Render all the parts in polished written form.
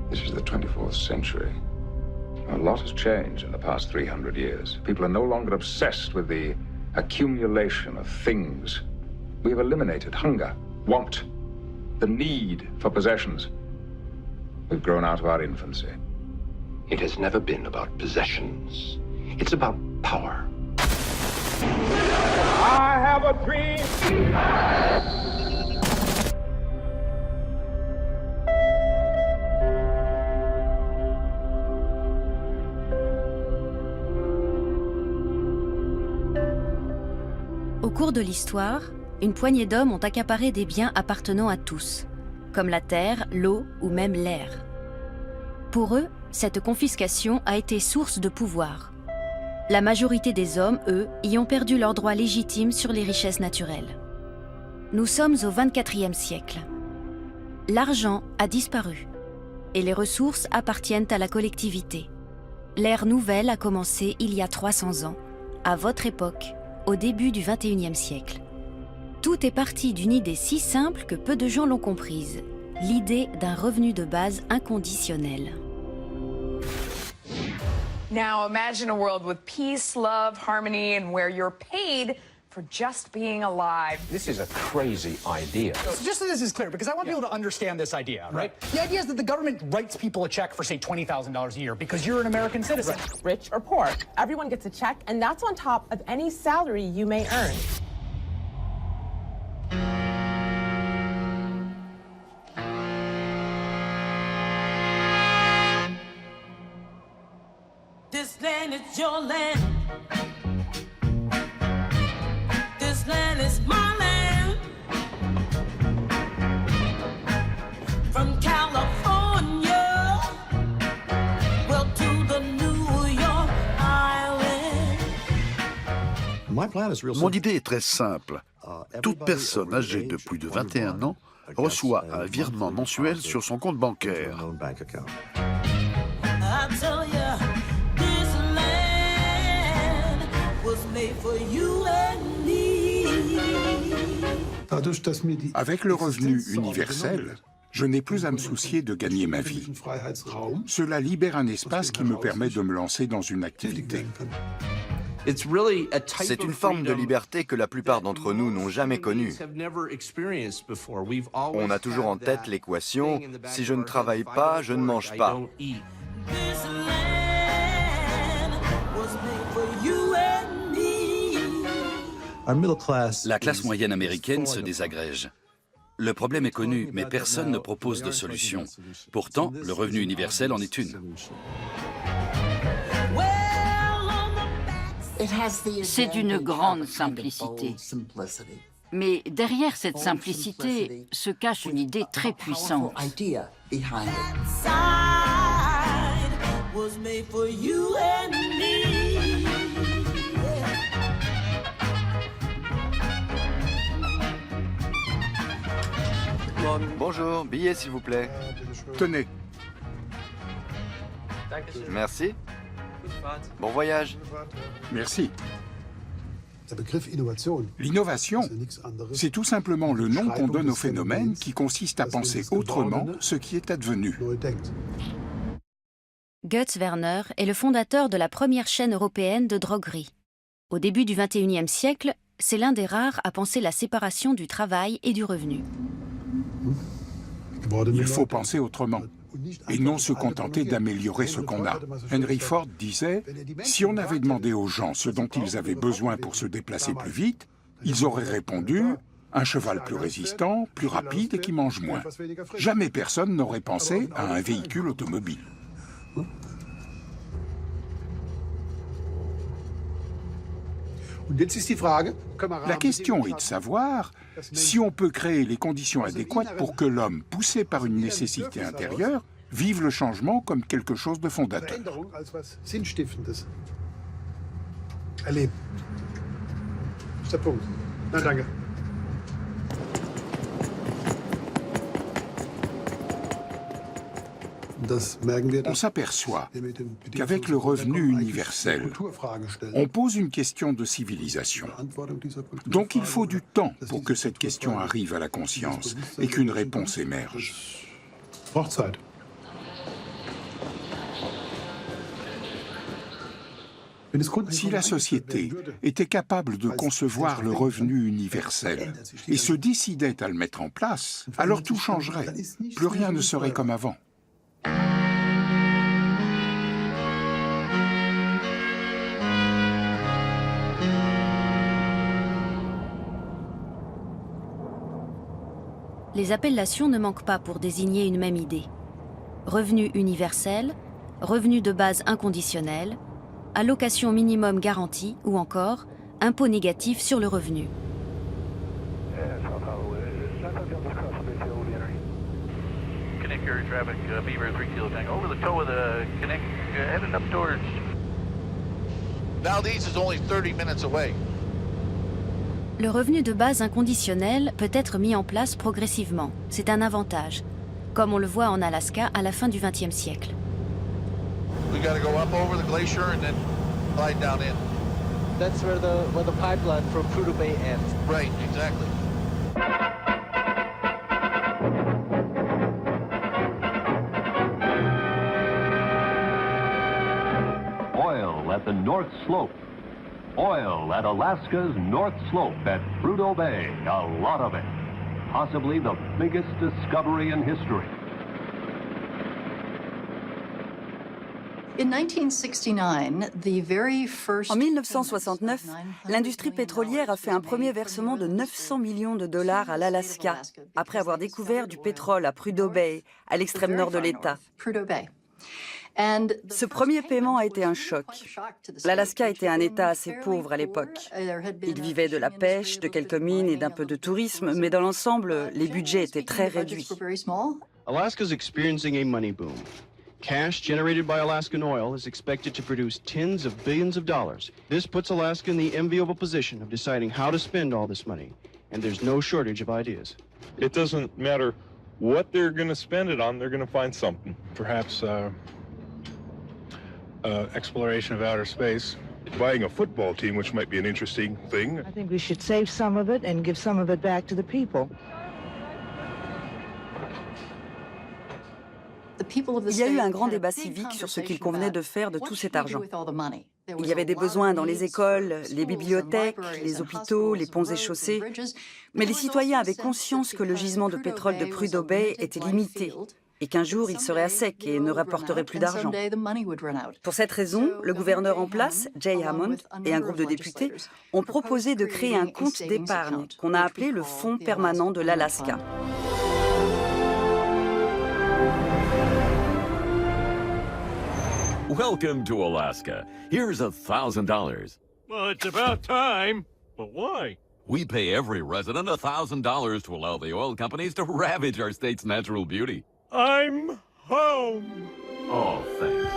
This is the 24th century. A lot has changed in the past 300 years. People are no longer obsessed with the accumulation of things. We have eliminated hunger, want, the need for possessions. We've grown out of our infancy. It has never been about possessions. It's about power. I have a dream. Au cours de l'histoire, une poignée d'hommes ont accaparé des biens appartenant à tous, comme la terre, l'eau ou même l'air. Pour eux, cette confiscation a été source de pouvoir. La majorité des hommes, eux, y ont perdu leurs droits légitimes sur les richesses naturelles. Nous sommes au XXIe siècle. L'argent a disparu et les ressources appartiennent à la collectivité. L'ère nouvelle a commencé il y a 300 ans, à votre époque, au début du XXIe siècle. Tout est parti d'une idée si simple que peu de gens l'ont comprise, l'idée d'un revenu de base inconditionnel. Now imagine a world with peace, love, harmony, and where you're paid for just being alive. This is a crazy idea. So just so this is clear, because I want people to understand this idea, right? The idea is that the government writes people a check for, say, $20,000 a year because you're an American citizen. Rich or poor, everyone gets a check, and that's on top of any salary you may earn. This land is your land. This land is my land. From California, well, to the New York Island. Mon idée est très simple. Toute personne âgée de plus de 21 ans reçoit un virement mensuel sur son compte bancaire. I tell ya, this land was made for you and me. Avec le revenu universel, je n'ai plus à me soucier de gagner ma vie. Cela libère un espace qui me permet de me lancer dans une activité. C'est une forme de liberté que la plupart d'entre nous n'ont jamais connue. On a toujours en tête l'équation « si je ne travaille pas, je ne mange pas ». This land was made for you and me. La classe moyenne américaine se désagrège. Le problème est connu, mais personne ne propose de solution. Pourtant, le revenu universel en est une. C'est d'une grande simplicité. Mais derrière cette simplicité se cache une idée très puissante. Was made for you and me. Bonjour, billet s'il vous plaît. Tenez. Merci. Bon voyage. Merci. L'innovation, c'est tout simplement le nom qu'on donne au phénomène qui consiste à penser autrement ce qui est advenu. Götz Werner est le fondateur de la première chaîne européenne de droguerie. Au début du XXIe siècle, c'est l'un des rares à penser la séparation du travail et du revenu. Il faut penser autrement, et non se contenter d'améliorer ce qu'on a. Henry Ford disait, si on avait demandé aux gens ce dont ils avaient besoin pour se déplacer plus vite, ils auraient répondu, un cheval plus résistant, plus rapide et qui mange moins. Jamais personne n'aurait pensé à un véhicule automobile. La question est de savoir si on peut créer les conditions adéquates pour que l'homme, poussé par une nécessité intérieure, vive le changement comme quelque chose de fondateur. On s'aperçoit qu'avec le revenu universel, on pose une question de civilisation. Donc il faut du temps pour que cette question arrive à la conscience et qu'une réponse émerge. Si la société était capable de concevoir le revenu universel et se décidait à le mettre en place, alors tout changerait. Plus rien ne serait comme avant. Les appellations ne manquent pas pour désigner une même idée. Revenu universel, revenu de base inconditionnel, allocation minimum garantie ou encore impôt négatif sur le revenu. Le revenu de base inconditionnel peut être mis en place progressivement. C'est un avantage, comme on le voit en Alaska à la fin du XXe siècle. We got to go up over the glacier and then glide down in. That's where the pipeline from Prudhoe Bay ends. Right, exactly. Oil at the North Slope. Oil at Alaska's North Slope at Prudhoe Bay. A lot of it. Possibly the biggest discovery in history. En 1969, l'industrie pétrolière a fait un premier versement de 900 millions de dollars à l'Alaska, après avoir découvert du pétrole à Prudhoe Bay, à l'extrême nord de l'État. Ce premier paiement a été un choc. L'Alaska était un État assez pauvre à l'époque. Il vivait de la pêche, de quelques mines et d'un peu de tourisme, mais dans l'ensemble, les budgets étaient très réduits. Alaska's experiencing a money boom. Cash generated by Alaskan oil is expected to produce tens of billions of dollars. This puts Alaska in the enviable position of deciding how to spend all this money, and there's no shortage of ideas. It doesn't matter what they're going to spend it on, they're going to find something. Perhaps exploration of outer space. Buying a football team, which might be an interesting thing. I think we should save some of it and give some of it back to the people. Il y a eu un grand débat civique sur ce qu'il convenait de faire de tout cet argent. Il y avait des besoins dans les écoles, les bibliothèques, les hôpitaux, les ponts et chaussées, mais les citoyens avaient conscience que le gisement de pétrole de Prudhoe Bay était limité et qu'un jour il serait à sec et ne rapporterait plus d'argent. Pour cette raison, le gouverneur en place, Jay Hammond, et un groupe de députés ont proposé de créer un compte d'épargne qu'on a appelé le Fonds permanent de l'Alaska. Welcome to Alaska. Here's $1,000. Well, it's about time. But why? We pay every resident $1,000 to allow the oil companies to ravage our state's natural beauty. I'm home. Oh, thanks.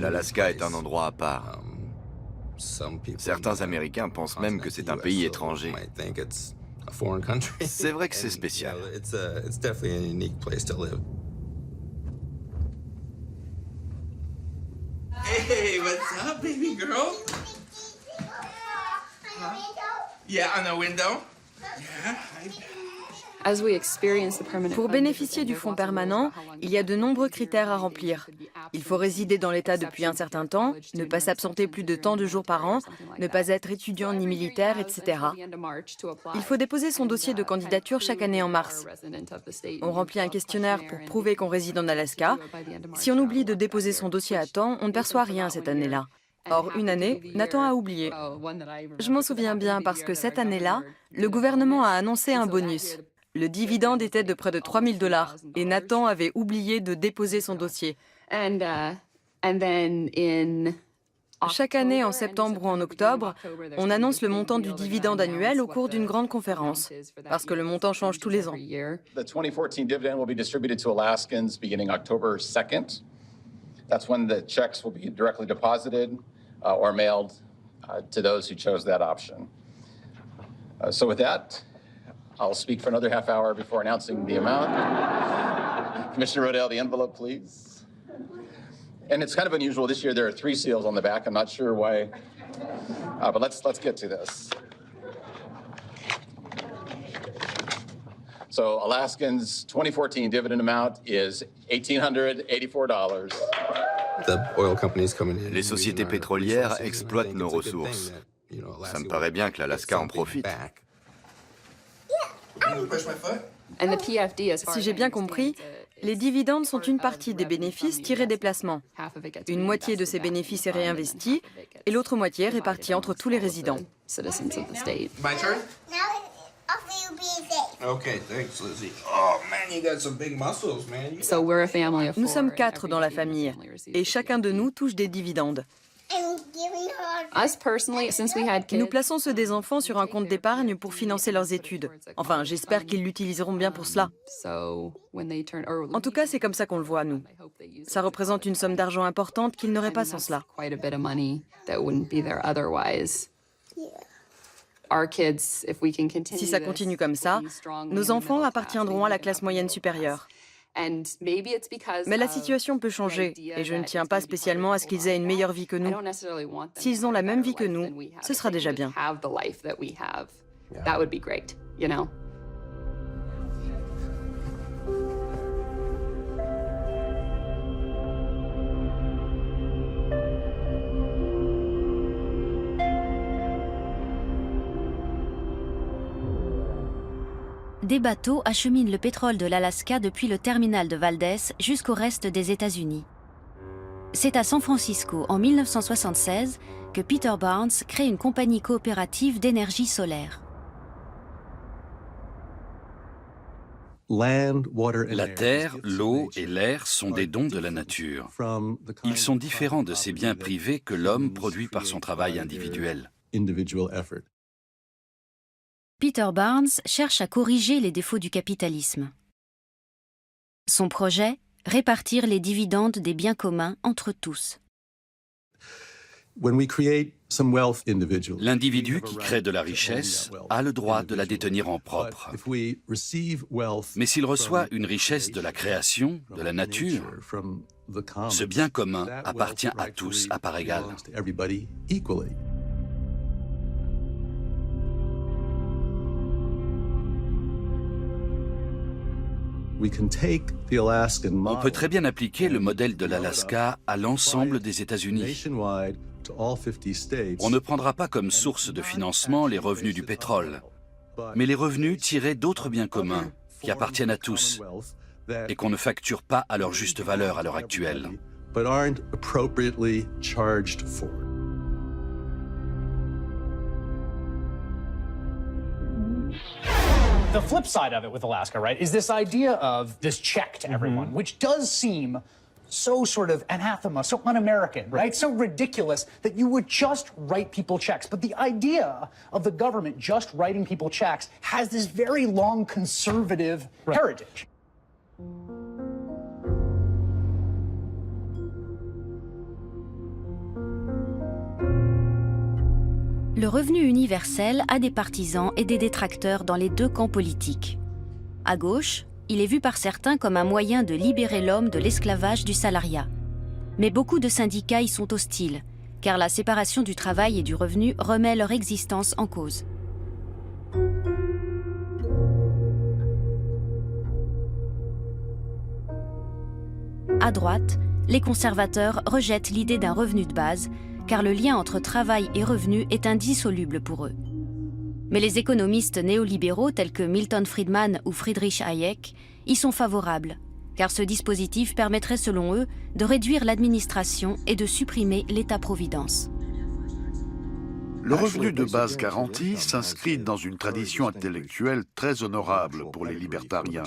L'Alaska est un endroit à part. Certains Américains pensent même que c'est un pays étranger. C'est vrai que c'est spécial. Hey, what's up, baby girl? Yeah, on the window. Yeah. Pour bénéficier du fonds permanent, il y a de nombreux critères à remplir. Il faut résider dans l'État depuis un certain temps, ne pas s'absenter plus de tant de jours par an, ne pas être étudiant ni militaire, etc. Il faut déposer son dossier de candidature chaque année en mars. On remplit un questionnaire pour prouver qu'on réside en Alaska. Si on oublie de déposer son dossier à temps, on ne perçoit rien cette année-là. Or, une année, Nathan a oublié. Je m'en souviens bien parce que cette année-là, le gouvernement a annoncé un bonus. Le dividende était de près de $3 000 et Nathan avait oublié de déposer son dossier. Chaque année, en septembre ou en octobre, on annonce le montant du dividende annuel au cours d'une grande conférence, parce que le montant change tous les ans. The 2014 dividend will be distributed to Alaskans beginning October 2nd. That's when the checks will be directly deposited or mailed to those who chose that option. So with that, I'll speak for another half hour before announcing the amount. Commissioner Rodell, the envelope, please. And it's kind of unusual. This year there are 3 seals on the back. I'm not sure why, but let's get to this. So Alaskans' 2014 dividend amount is $1,884. Les sociétés pétrolières exploitent nos ressources. Ça me paraît bien que l'Alaska en profite. Si j'ai bien compris, les dividendes sont une partie des bénéfices tirés des placements. Une moitié de ces bénéfices est réinvestie et l'autre moitié est répartie entre tous les résidents. My turn? Okay, thanks, Lizzie. Oh man, you got some big muscles, man. Nous sommes 4 dans la famille et chacun de nous touche des dividendes. Nous plaçons ceux des enfants sur un compte d'épargne pour financer leurs études. Enfin, j'espère qu'ils l'utiliseront bien pour cela. En tout cas, c'est comme ça qu'on le voit, nous. Ça représente une somme d'argent importante qu'ils n'auraient pas sans cela. Si ça continue comme ça, nos enfants appartiendront à la classe moyenne supérieure. Mais la situation peut changer et je ne tiens pas spécialement à ce qu'ils aient une meilleure vie que nous. S'ils ont la même vie que nous, ce sera déjà bien. Des bateaux acheminent le pétrole de l'Alaska depuis le terminal de Valdez jusqu'au reste des États-Unis. C'est à San Francisco, en 1976, que Peter Barnes crée une compagnie coopérative d'énergie solaire. La terre, l'eau et l'air sont des dons de la nature. Ils sont différents de ces biens privés que l'homme produit par son travail individuel. Peter Barnes cherche à corriger les défauts du capitalisme. Son projet, répartir les dividendes des biens communs entre tous. L'individu qui crée de la richesse a le droit de la détenir en propre. Mais s'il reçoit une richesse de la création, de la nature, ce bien commun appartient à tous à part égale. On peut très bien appliquer le modèle de l'Alaska à l'ensemble des États-Unis. On ne prendra pas comme source de financement les revenus du pétrole, mais les revenus tirés d'autres biens communs qui appartiennent à tous et qu'on ne facture pas à leur juste valeur à l'heure actuelle. The flip side of it with Alaska, right, is this idea of this check to everyone, which does seem so sort of anathema, so un-American, right? So ridiculous that you would just write people checks. But the idea of the government just writing people checks has this very long conservative heritage. Le revenu universel a des partisans et des détracteurs dans les deux camps politiques. À gauche, il est vu par certains comme un moyen de libérer l'homme de l'esclavage du salariat. Mais beaucoup de syndicats y sont hostiles, car la séparation du travail et du revenu remet leur existence en cause. À droite, les conservateurs rejettent l'idée d'un revenu de base, car le lien entre travail et revenu est indissoluble pour eux. Mais les économistes néolibéraux tels que Milton Friedman ou Friedrich Hayek y sont favorables, car ce dispositif permettrait selon eux de réduire l'administration et de supprimer l'État-providence. Le revenu de base garanti s'inscrit dans une tradition intellectuelle très honorable pour les libertariens.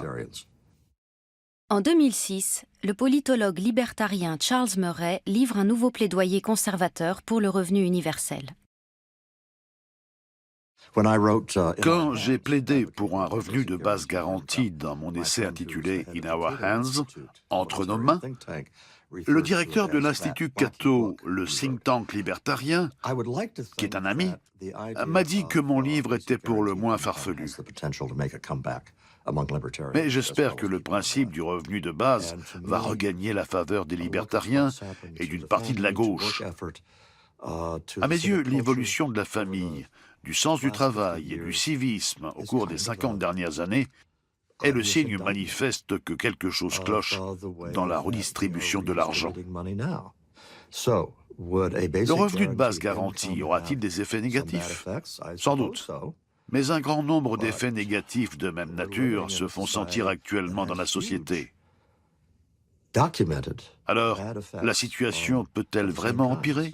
En 2006, le politologue libertarien Charles Murray livre un nouveau plaidoyer conservateur pour le revenu universel. Quand j'ai plaidé pour un revenu de base garanti dans mon essai intitulé « In Our Hands », entre nos mains, le directeur de l'Institut Cato, le think tank libertarien, qui est un ami, m'a dit que mon livre était pour le moins farfelu. Mais j'espère que le principe du revenu de base va regagner la faveur des libertariens et d'une partie de la gauche. À mes yeux, l'évolution de la famille, du sens du travail et du civisme au cours des 50 dernières années est le signe manifeste que quelque chose cloche dans la redistribution de l'argent. Le revenu de base garanti aura-t-il des effets négatifs? Sans doute. Mais un grand nombre d'effets négatifs de même nature se font sentir actuellement dans la société. Alors, la situation peut-elle vraiment empirer?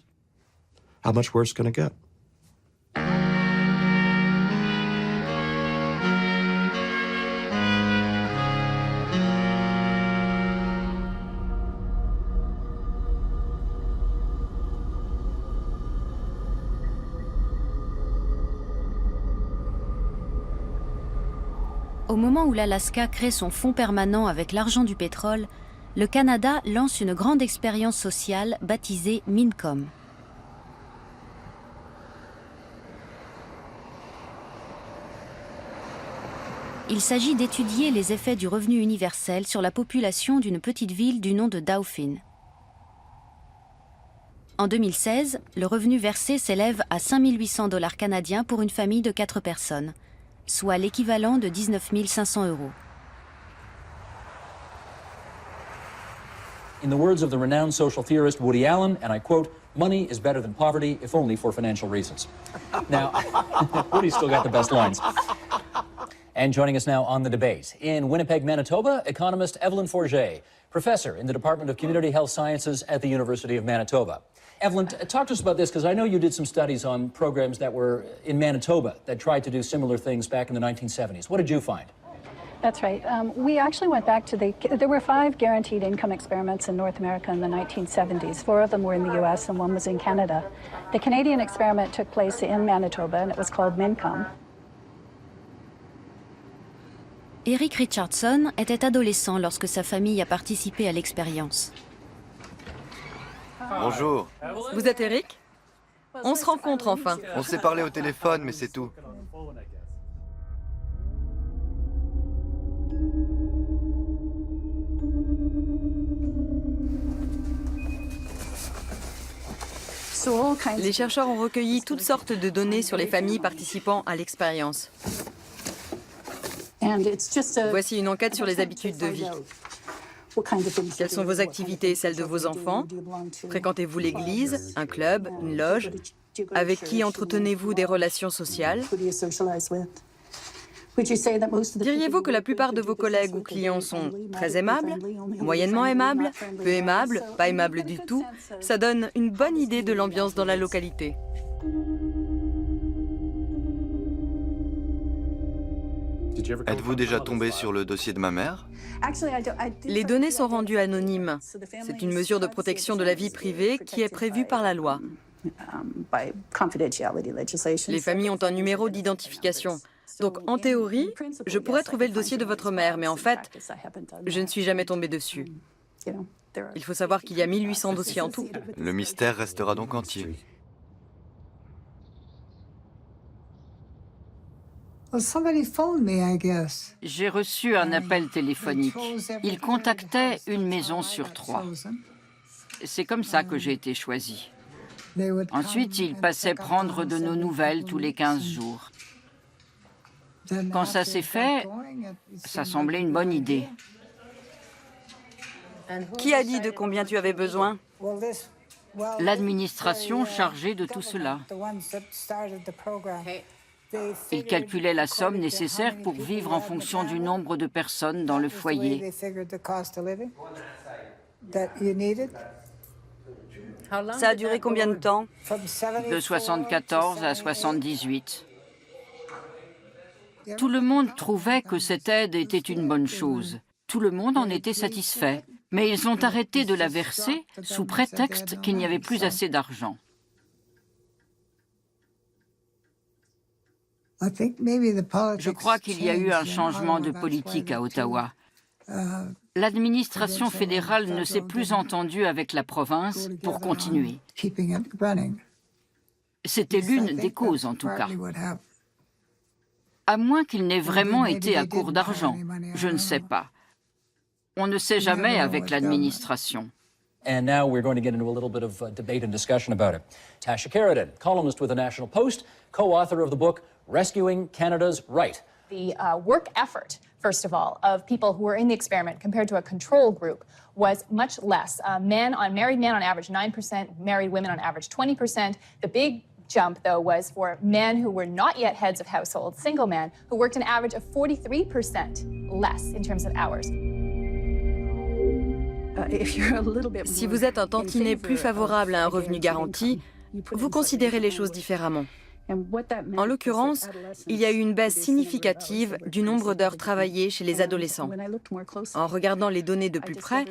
Au moment où l'Alaska crée son fonds permanent avec l'argent du pétrole, le Canada lance une grande expérience sociale baptisée Mincom. Il s'agit d'étudier les effets du revenu universel sur la population d'une petite ville du nom de Dauphin. En 2016, le revenu versé s'élève à 5 800 $ canadiens pour une famille de 4 personnes, soit l'équivalent de 19 500 €. In the words of the renowned social theorist Woody Allen, and I quote, "Money is better than poverty, if only for financial reasons." Now, Woody's still got the best lines. And joining us now on the debate, in Winnipeg, Manitoba, economist Evelyn Forget, professor in the Department of Community Health Sciences at the University of Manitoba. Evelyn, talk to us about this, because I know you did some studies on programs that were in Manitoba that tried to do similar things back in the 1970s. What did you find? That's right. We actually went back to there were 5 guaranteed income experiments in North America in the 1970s. 4 of them were in the US and 1 was in Canada. The Canadian experiment took place in Manitoba and it was called Mincom. Eric Richardson était adolescent lorsque sa famille a participé à l'expérience. Bonjour. Vous êtes Eric? On se rencontre enfin. On s'est parlé au téléphone, mais c'est tout. Les chercheurs ont recueilli toutes sortes de données sur les familles participant à l'expérience. Voici une enquête sur les habitudes de vie. Quelles sont vos activités et celles de vos enfants? Fréquentez-vous l'église, un club, une loge? Avec qui entretenez-vous des relations sociales? Diriez-vous que la plupart de vos collègues ou clients sont très aimables, moyennement aimables, peu aimables, pas aimables du tout? Ça donne une bonne idée de l'ambiance dans la localité. Êtes-vous déjà tombé sur le dossier de ma mère? Les données sont rendues anonymes. C'est une mesure de protection de la vie privée qui est prévue par la loi. Les familles ont un numéro d'identification. Donc, en théorie, je pourrais trouver le dossier de votre mère, mais en fait, je ne suis jamais tombée dessus. Il faut savoir qu'il y a 1800 dossiers en tout. Le mystère restera donc entier. J'ai reçu un appel téléphonique. Il contactait une maison sur 3. C'est comme ça que j'ai été choisie. Ensuite, il passait prendre de nos nouvelles tous les 15 jours. Quand ça s'est fait, ça semblait une bonne idée. Qui a dit de combien tu avais besoin? L'administration chargée de tout cela. Il calculait la somme nécessaire pour vivre en fonction du nombre de personnes dans le foyer. Ça a duré combien de temps? De 74 à 78. Tout le monde trouvait que cette aide était une bonne chose. Tout le monde en était satisfait. Mais ils ont arrêté de la verser sous prétexte qu'il n'y avait plus assez d'argent. Je crois qu'il y a eu un changement de politique à Ottawa. L'administration fédérale ne s'est plus entendue avec la province pour continuer. C'était l'une des causes, en tout cas. À moins qu'il n'ait vraiment été à court d'argent, je ne sais pas. On ne sait jamais avec l'administration. And now we're going to get into a little bit of debate and discussion about it. Tasha Karaden, columnist with the National Post, co-author of the book Rescuing Canada's Right. The work effort first of all, of people who were in the experiment compared to a control group was much less. Married men on average 9%, married women on average 20%. The big jump, though, was for men who were not yet heads of households, single men, who worked an average of 43% less in terms of hours. Si vous êtes un tantinet plus favorable à un revenu garanti, vous considérez les choses différemment. En l'occurrence, il y a eu une baisse significative du nombre d'heures travaillées chez les adolescents. En regardant les données de plus près,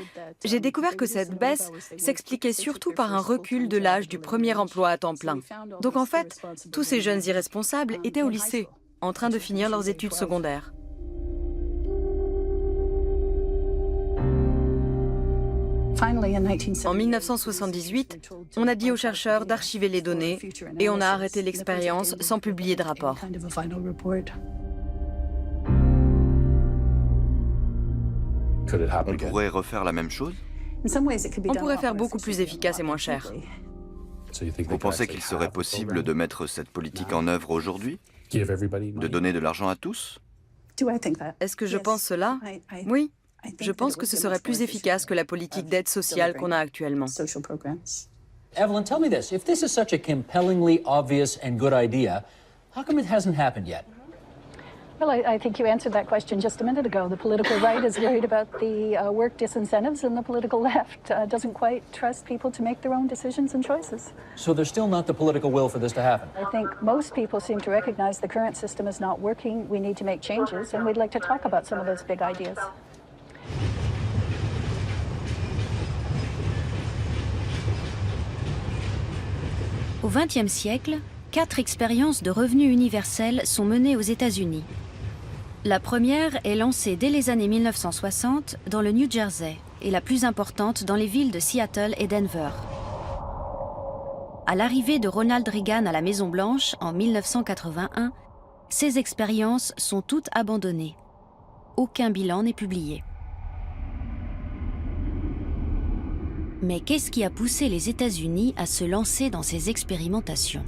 j'ai découvert que cette baisse s'expliquait surtout par un recul de l'âge du premier emploi à temps plein. Donc en fait, tous ces jeunes irresponsables étaient au lycée, en train de finir leurs études secondaires. En 1978, on a dit aux chercheurs d'archiver les données et on a arrêté l'expérience sans publier de rapport. On pourrait refaire la même chose? On pourrait faire beaucoup plus efficace et moins cher. Vous pensez qu'il serait possible de mettre cette politique en œuvre aujourd'hui? De donner de l'argent à tous? Est-ce que je pense cela? Oui. Je pense que ce serait plus efficace que la politique d'aide sociale qu'on a actuellement. Evelyn, tell me this. If this is such a compellingly obvious and good idea, how come it hasn't happened yet? Well, I think you answered that question just a minute ago. The political right is worried about the work disincentives, and the political left doesn't quite trust people to make their own decisions and choices. So there's still not the political will for this to happen? I think most people seem to recognize the current system is not working. We need to make changes, and we'd like to talk about some of those big ideas. Au XXe siècle, 4 expériences de revenu universel sont menées aux États-Unis. La première est lancée dès les années 1960 dans le New Jersey et la plus importante dans les villes de Seattle et Denver. À l'arrivée de Ronald Reagan à la Maison-Blanche en 1981, ces expériences sont toutes abandonnées. Aucun bilan n'est publié. Mais qu'est-ce qui a poussé les États-Unis à se lancer dans ces expérimentations ?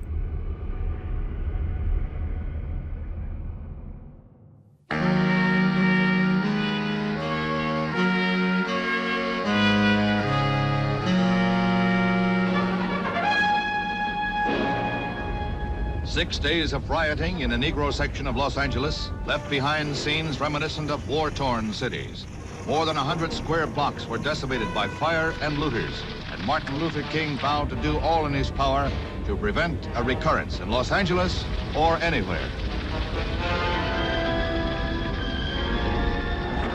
Six days of rioting in a Negro section of Los Angeles left behind scenes reminiscent of war-torn cities. More than 100 square blocks were decimated by fire and looters, and Martin Luther King vowed to do all in his power to prevent a recurrence in Los Angeles or anywhere.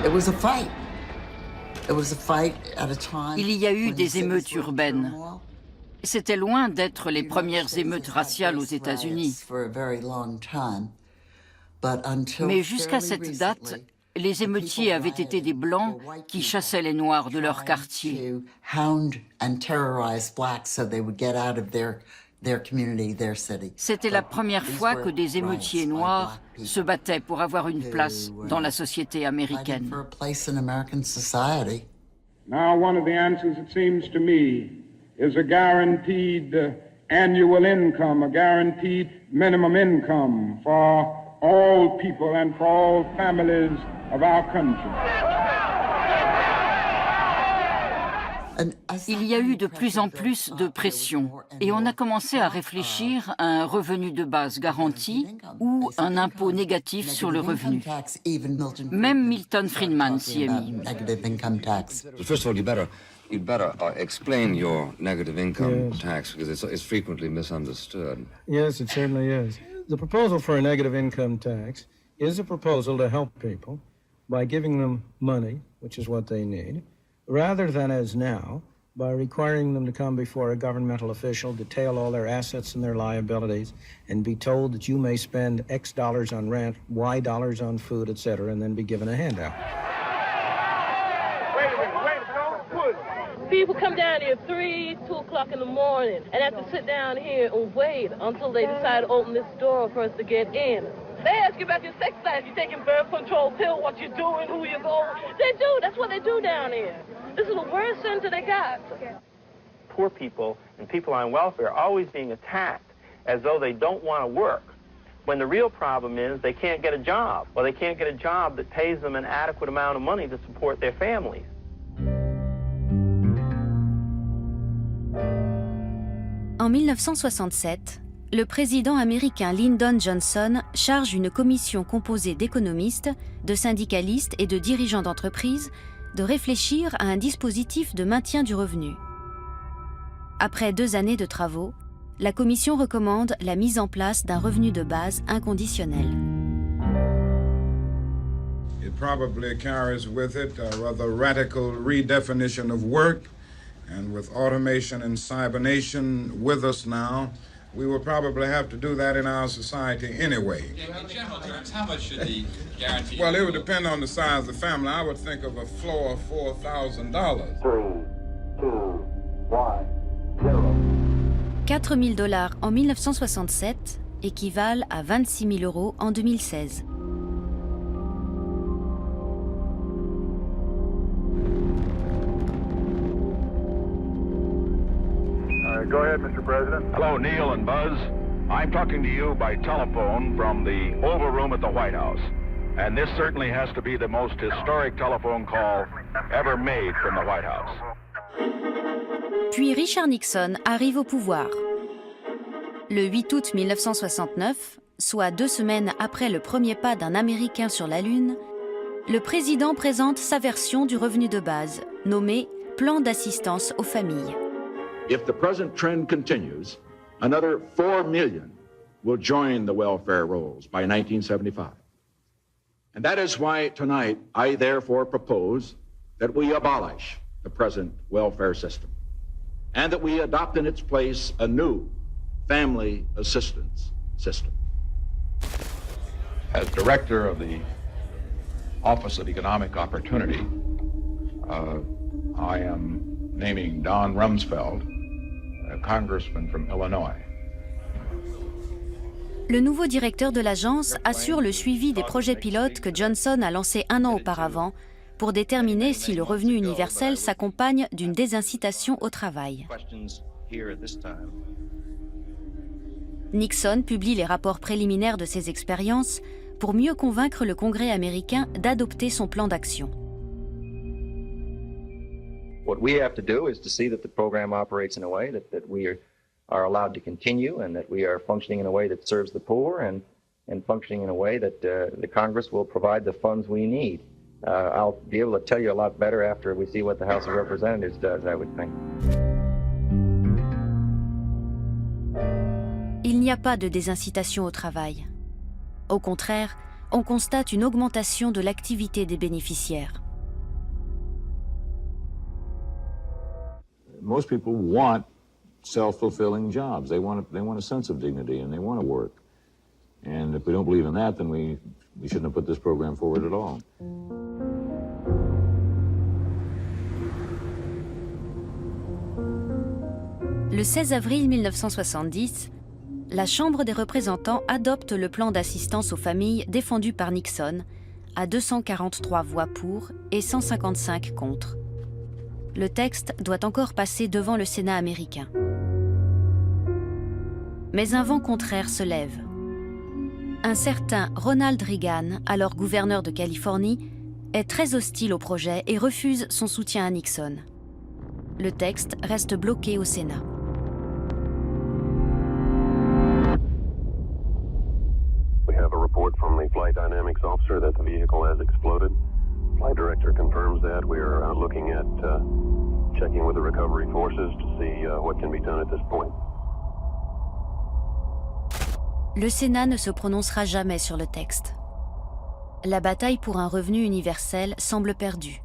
It was a fight. It was a fight at a time. Il y a eu des émeutes urbaines. C'était loin d'être les premières émeutes raciales aux États-Unis. Mais jusqu'à cette date, les émeutiers avaient été des Blancs qui chassaient les Noirs de leur quartier. C'était la première fois que des émeutiers noirs se battaient pour avoir une place dans la société américaine. Now, one of the answers, it seems to me, is a guaranteed annual income, a guaranteed minimum income for all people and for all families of our country. Il y a eu de plus en plus de pression et on a commencé à réfléchir à un revenu de base garanti ou un impôt négatif sur le revenu. Même Milton Friedman s'y est mis. First of all, you'd better explain your negative income tax because it's frequently misunderstood. Yes, it certainly is. The proposal for a negative income tax is a proposal to help people by giving them money, which is what they need, rather than as now, by requiring them to come before a governmental official, detail all their assets and their liabilities, and be told that you may spend X dollars on rent, Y dollars on food, etc., and then be given a handout. People come down here 3, 2 o'clock in the morning and have to sit down here and wait until they decide to open this door for us to get in. They ask you about your sex life, you taking birth control pill, what you're doing, who you're going. They do, that's what they do down here. This is the worst center they got. Poor people and people on welfare are always being attacked as though they don't want to work. when the real problem is they can't get a job, or they can't get a job that pays them an adequate amount of money to support their families. En 1967, le président américain Lyndon Johnson charge une commission composée d'économistes, de syndicalistes et de dirigeants d'entreprises de réfléchir à un dispositif de maintien du revenu. Après 2 années de travaux, la commission recommande la mise en place d'un revenu de base inconditionnel. It probably carries with it a rather radical redefinition of work, and with automation and cybernation with us now, we will probably have to do that in our society anyway. In general terms, how much should the guarantee? Well, it would depend on the size of the family. I would think of a floor of $4,000. 3, 2, 1, 0. $4 000 en 1967 équivalent à 26 000 € en 2016. Go ahead, Mr. President. Hello, Neil and Buzz. I'm talking to you by telephone from the Oval Room at the White House. And this certainly has to be the most historic telephone call ever made from the White House. Puis Richard Nixon arrive au pouvoir. Le 8 août 1969, soit 2 semaines après le premier pas d'un Américain sur la Lune, le président présente sa version du revenu de base, nommé « Plan d'assistance aux familles ». If the present trend continues, another 4 million will join the welfare rolls by 1975. And that is why tonight I therefore propose that we abolish the present welfare system and that we adopt in its place a new family assistance system. As director of the Office of Economic Opportunity, I am naming Don Rumsfeld, a congressman from Illinois. Le nouveau directeur de l'agence assure le suivi des projets pilotes que Johnson a lancés 1 an auparavant pour déterminer si le revenu universel s'accompagne d'une désincitation au travail. Nixon publie les rapports préliminaires de ses expériences pour mieux convaincre le Congrès américain d'adopter son plan d'action. What we have to do is to see that the program operates in a way that we are allowed to continue and that we are functioning in a way that serves the poor and functioning in a way that the Congress will provide the funds we need. I'll be able to tell you a lot better after we see what the House of Representatives does, I would think. Il n'y a pas de désincitation au travail. Au contraire, on constate une augmentation de l'activité des bénéficiaires. Most people want self-fulfilling jobs. They want a sense of dignity and they want to work. And if we don't believe in that, then we shouldn't have put this program forward at all. Le 16 avril 1970, la Chambre des représentants adopte le plan d'assistance aux familles défendu par Nixon, à 243 voix pour et 155 contre. Le texte doit encore passer devant le Sénat américain. Mais un vent contraire se lève. Un certain Ronald Reagan, alors gouverneur de Californie, est très hostile au projet et refuse son soutien à Nixon. Le texte reste bloqué au Sénat. We have a report from the flight dynamics officer that the vehicle has exploded. Flight director confirms that. We are looking at checking with the recovery forces to see what can be done at this point. Le Sénat ne se prononcera jamais sur le texte. La bataille pour un revenu universel semble perdue,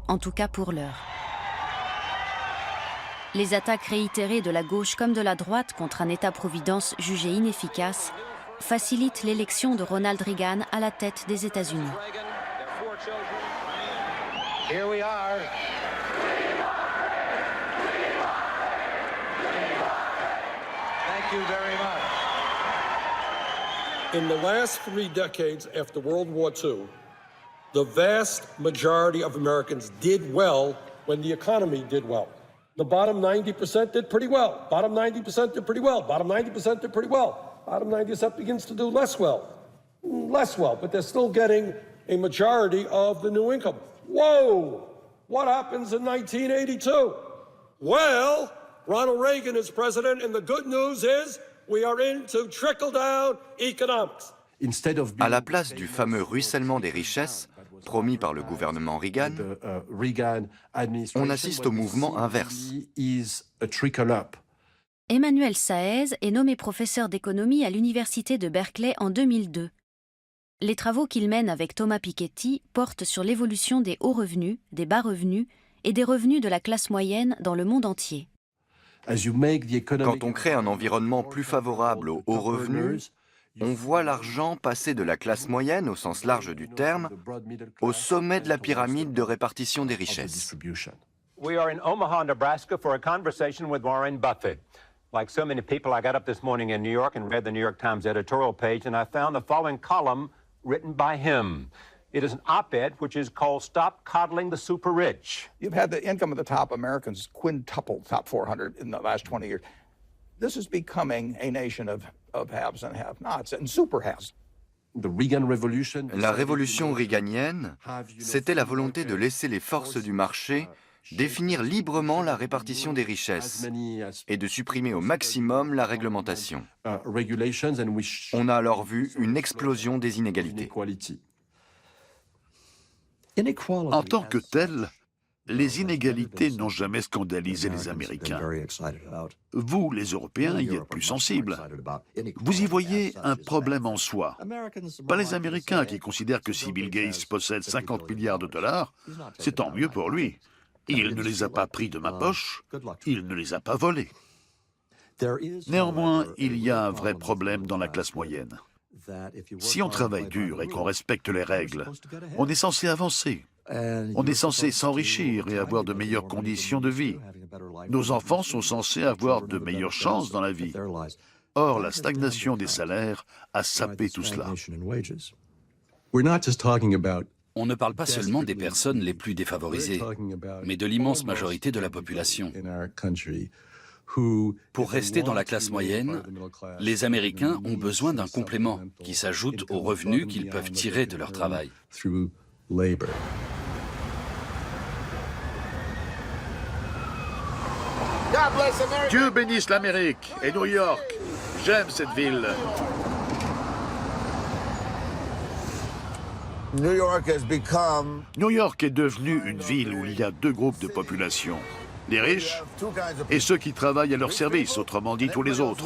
en tout cas pour l'heure. Les attaques réitérées de la gauche comme de la droite contre un État-providence jugé inefficace facilitent l'élection de Ronald Reagan à la tête des États-Unis. Here we are. Thank you very much. In the last 3 decades after World War II, the vast majority of Americans did well when the economy did well. The bottom 90% did pretty well. Bottom 90% did pretty well. Bottom 90% did pretty well. bottom 90% begins to do less well, but they're still getting a majority of the new income. Whoa! What happens in 1982? Well, Ronald Reagan is president, and the good news is we are into trickle-down economics. À la place du fameux ruissellement des richesses, promis par le gouvernement Reagan, on assiste au mouvement inverse. Emmanuel Saez est nommé professeur d'économie à l'université de Berkeley en 2002. Les travaux qu'il mène avec Thomas Piketty portent sur l'évolution des hauts revenus, des bas revenus et des revenus de la classe moyenne dans le monde entier. Quand on crée un environnement plus favorable aux hauts revenus, on voit l'argent passer de la classe moyenne, au sens large du terme, au sommet de la pyramide de répartition des richesses. We are in Omaha, Nebraska for a conversation with Warren Buffett. Like so many people, I got up this morning in New York and read the New York Times editorial page, and I found the following column written by him. It is an op-ed which is called Stop Coddling the Super Rich. You've had the income of the top Americans quintuple, top 400 in the last 20 years. This is becoming a nation of haves and have-nots and super haves. La révolution reaganienne, c'était la volonté de laisser les forces du marché définir librement la répartition des richesses et de supprimer au maximum la réglementation. On a alors vu une explosion des inégalités. En tant que telles, les inégalités n'ont jamais scandalisé les Américains. Vous, les Européens, y êtes plus sensibles. Vous y voyez un problème en soi. Pas les Américains qui considèrent que si Bill Gates possède 50 milliards de dollars, c'est tant mieux pour lui. Il ne les a pas pris de ma poche, il ne les a pas volés. Néanmoins, il y a un vrai problème dans la classe moyenne. Si on travaille dur et qu'on respecte les règles, on est censé avancer. On est censé s'enrichir et avoir de meilleures conditions de vie. Nos enfants sont censés avoir de meilleures chances dans la vie. Or, la stagnation des salaires a sapé tout cela. On ne parle pas seulement des personnes les plus défavorisées, mais de l'immense majorité de la population. Pour rester dans la classe moyenne, les Américains ont besoin d'un complément qui s'ajoute aux revenus qu'ils peuvent tirer de leur travail. Dieu bénisse l'Amérique et New York. J'aime cette ville. New York est devenue une ville où il y a deux groupes de population. Les riches et ceux qui travaillent à leur service, autrement dit tous les autres.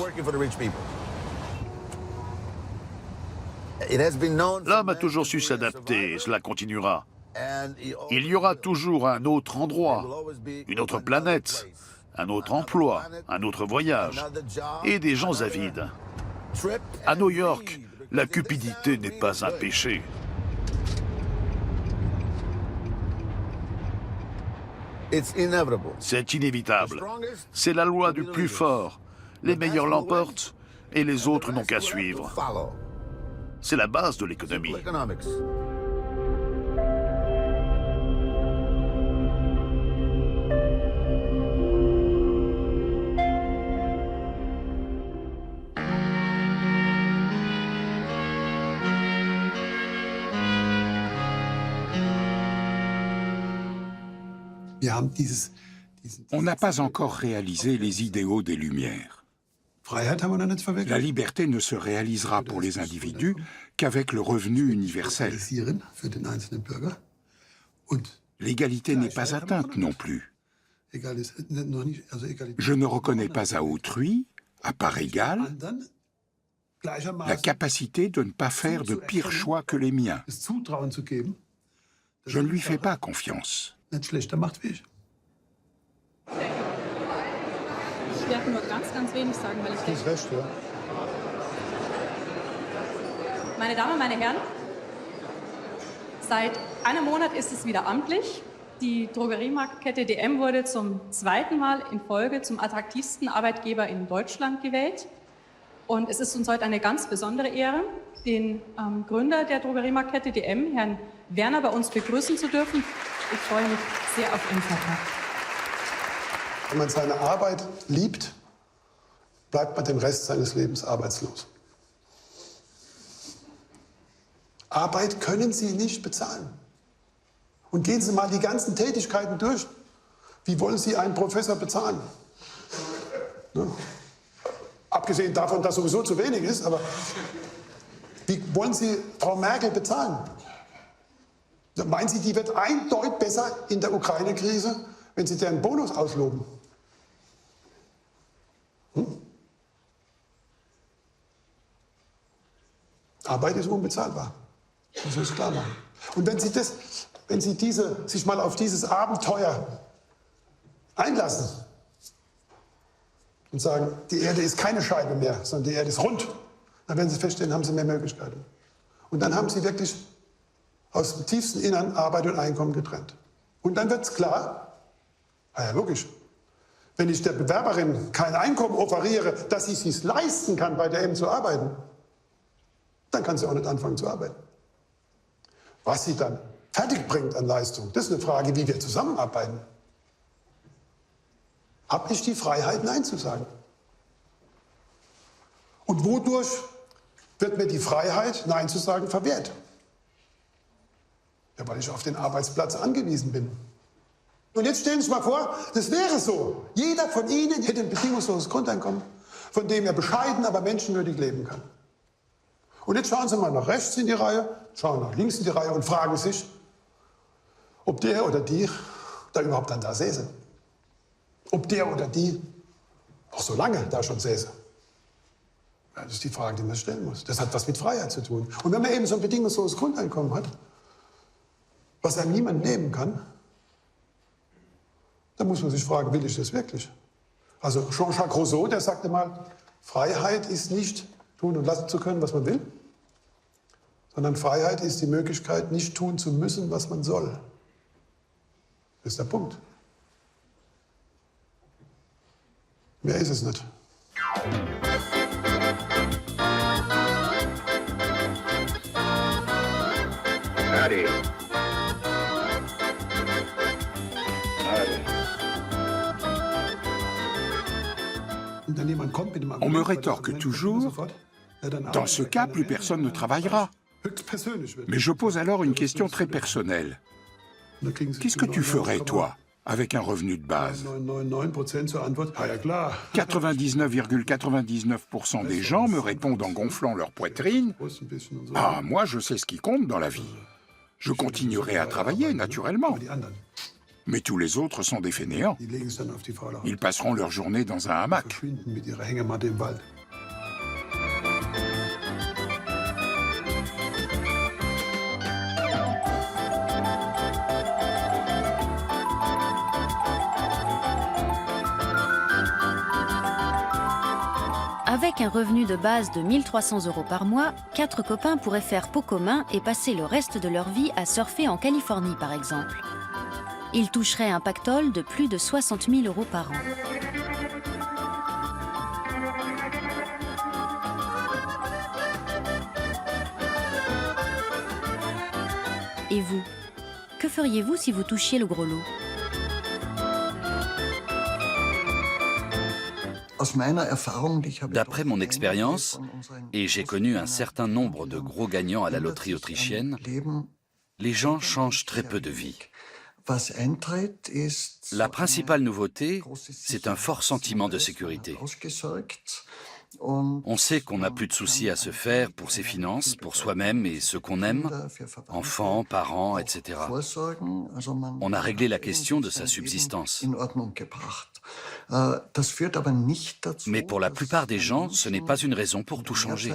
L'homme a toujours su s'adapter et cela continuera. Il y aura toujours un autre endroit, une autre planète, un autre emploi, un autre voyage et des gens avides. À New York, la cupidité n'est pas un péché. C'est inévitable. C'est la loi du plus fort. Les meilleurs l'emportent et les autres n'ont qu'à suivre. C'est la base de l'économie. On n'a pas encore réalisé les idéaux des Lumières. La liberté ne se réalisera pour les individus qu'avec le revenu universel. L'égalité n'est pas atteinte non plus. Je ne reconnais pas à autrui, à part égale, la capacité de ne pas faire de pires choix que les miens. Je ne lui fais pas confiance. Ich werde nur ganz wenig sagen, weil ich denke... Recht, ja. Meine Damen, meine Herren, seit einem Monat ist es wieder amtlich. Die Drogeriemarktkette DM wurde zum zweiten Mal in Folge zum attraktivsten Arbeitgeber in Deutschland gewählt. Und es ist uns heute eine ganz besondere Ehre, den Gründer der Drogeriemarktkette DM, Herrn Werner, bei uns begrüßen zu dürfen. Ich freue mich sehr auf Ihren Vortrag. Wenn man seine Arbeit liebt, bleibt man den Rest seines Lebens arbeitslos. Arbeit können Sie nicht bezahlen. Und gehen Sie mal die ganzen Tätigkeiten durch. Wie wollen Sie einen Professor bezahlen? Ne? Abgesehen davon, dass sowieso zu wenig ist, aber wie wollen Sie Frau Merkel bezahlen? Meinen Sie, die wird eindeutig besser in der Ukraine-Krise, wenn Sie deren Bonus ausloben? Arbeit ist unbezahlbar. Das muss ich klar machen. Und wenn Sie sich mal auf dieses Abenteuer einlassen und sagen, die Erde ist keine Scheibe mehr, sondern die Erde ist rund, dann werden Sie feststellen, haben Sie mehr Möglichkeiten. Und dann haben Sie wirklich aus dem tiefsten Innern Arbeit und Einkommen getrennt. Und dann wird es klar, ja logisch, wenn ich der Bewerberin kein Einkommen offeriere, dass sie es sich leisten kann, bei der M zu arbeiten, dann kann sie auch nicht anfangen zu arbeiten. Was sie dann fertig bringt an Leistung, das ist eine Frage, wie wir zusammenarbeiten. Habe ich die Freiheit, Nein zu sagen? Und wodurch wird mir die Freiheit, Nein zu sagen, verwehrt? Ja, weil ich auf den Arbeitsplatz angewiesen bin. Und jetzt stellen Sie sich mal vor, das wäre so. Jeder von Ihnen hätte ein bedingungsloses Grundeinkommen, von dem er bescheiden, aber menschenwürdig leben kann. Und jetzt schauen Sie mal nach rechts in die Reihe, schauen nach links in die Reihe und fragen sich, ob der oder die da überhaupt dann da säße. Ob der oder die auch so lange da schon säße. Ja, das ist die Frage, die man stellen muss. Das hat was mit Freiheit zu tun. Und wenn man eben so ein bedingungsloses Grundeinkommen hat, was einem niemand nehmen kann, dann muss man sich fragen, will ich das wirklich? Also Jean-Jacques Rousseau, der sagte mal, Freiheit ist nicht tun und lassen zu können, was man will, sondern Freiheit ist die Möglichkeit, nicht tun zu müssen, was man soll. Das ist der Punkt. Mehr ist es nicht. Howdy. On me rétorque toujours, dans ce cas, plus personne ne travaillera. Mais je pose alors une question très personnelle. Qu'est-ce que tu ferais, toi, avec un revenu de base? 99,99% des gens me répondent en gonflant leur poitrine « Ah, moi, je sais ce qui compte dans la vie. Je continuerai à travailler, naturellement. » Mais tous les autres sont des fainéants. Ils passeront leur journée dans un hamac. Avec un revenu de base de 1 300 € par mois, 4 copains pourraient faire pot commun et passer le reste de leur vie à surfer en Californie, par exemple. Ils toucheraient un pactole de plus de 60 000 € par an. Et vous, que feriez-vous si vous touchiez le gros lot ? D'après mon expérience, et j'ai connu un certain nombre de gros gagnants à la loterie autrichienne, les gens changent très peu de vie. La principale nouveauté, c'est un fort sentiment de sécurité. On sait qu'on n'a plus de soucis à se faire pour ses finances, pour soi-même et ceux qu'on aime, enfants, parents, etc. On a réglé la question de sa subsistance. Mais pour la plupart des gens, ce n'est pas une raison pour tout changer.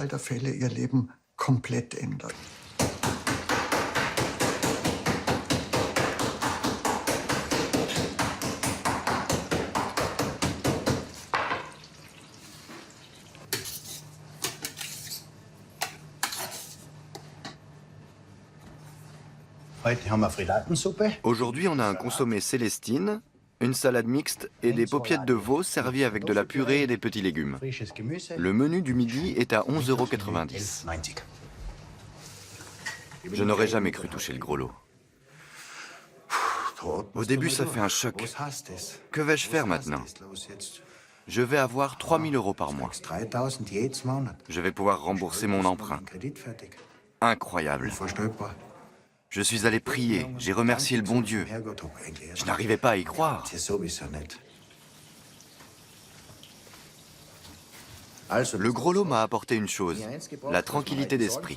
Aujourd'hui, on a un consommé Célestine, une salade mixte et des paupiètes de veau servies avec de la purée et des petits légumes. Le menu du midi est à 11,90 €. Je n'aurais jamais cru toucher le gros lot. Au début, ça fait un choc. Que vais-je faire maintenant? Je vais avoir 3 000 € par mois. Je vais pouvoir rembourser mon emprunt. incroyable. Je suis allé prier, j'ai remercié le bon Dieu. Je n'arrivais pas à y croire. Le gros lot m'a apporté une chose, la tranquillité d'esprit.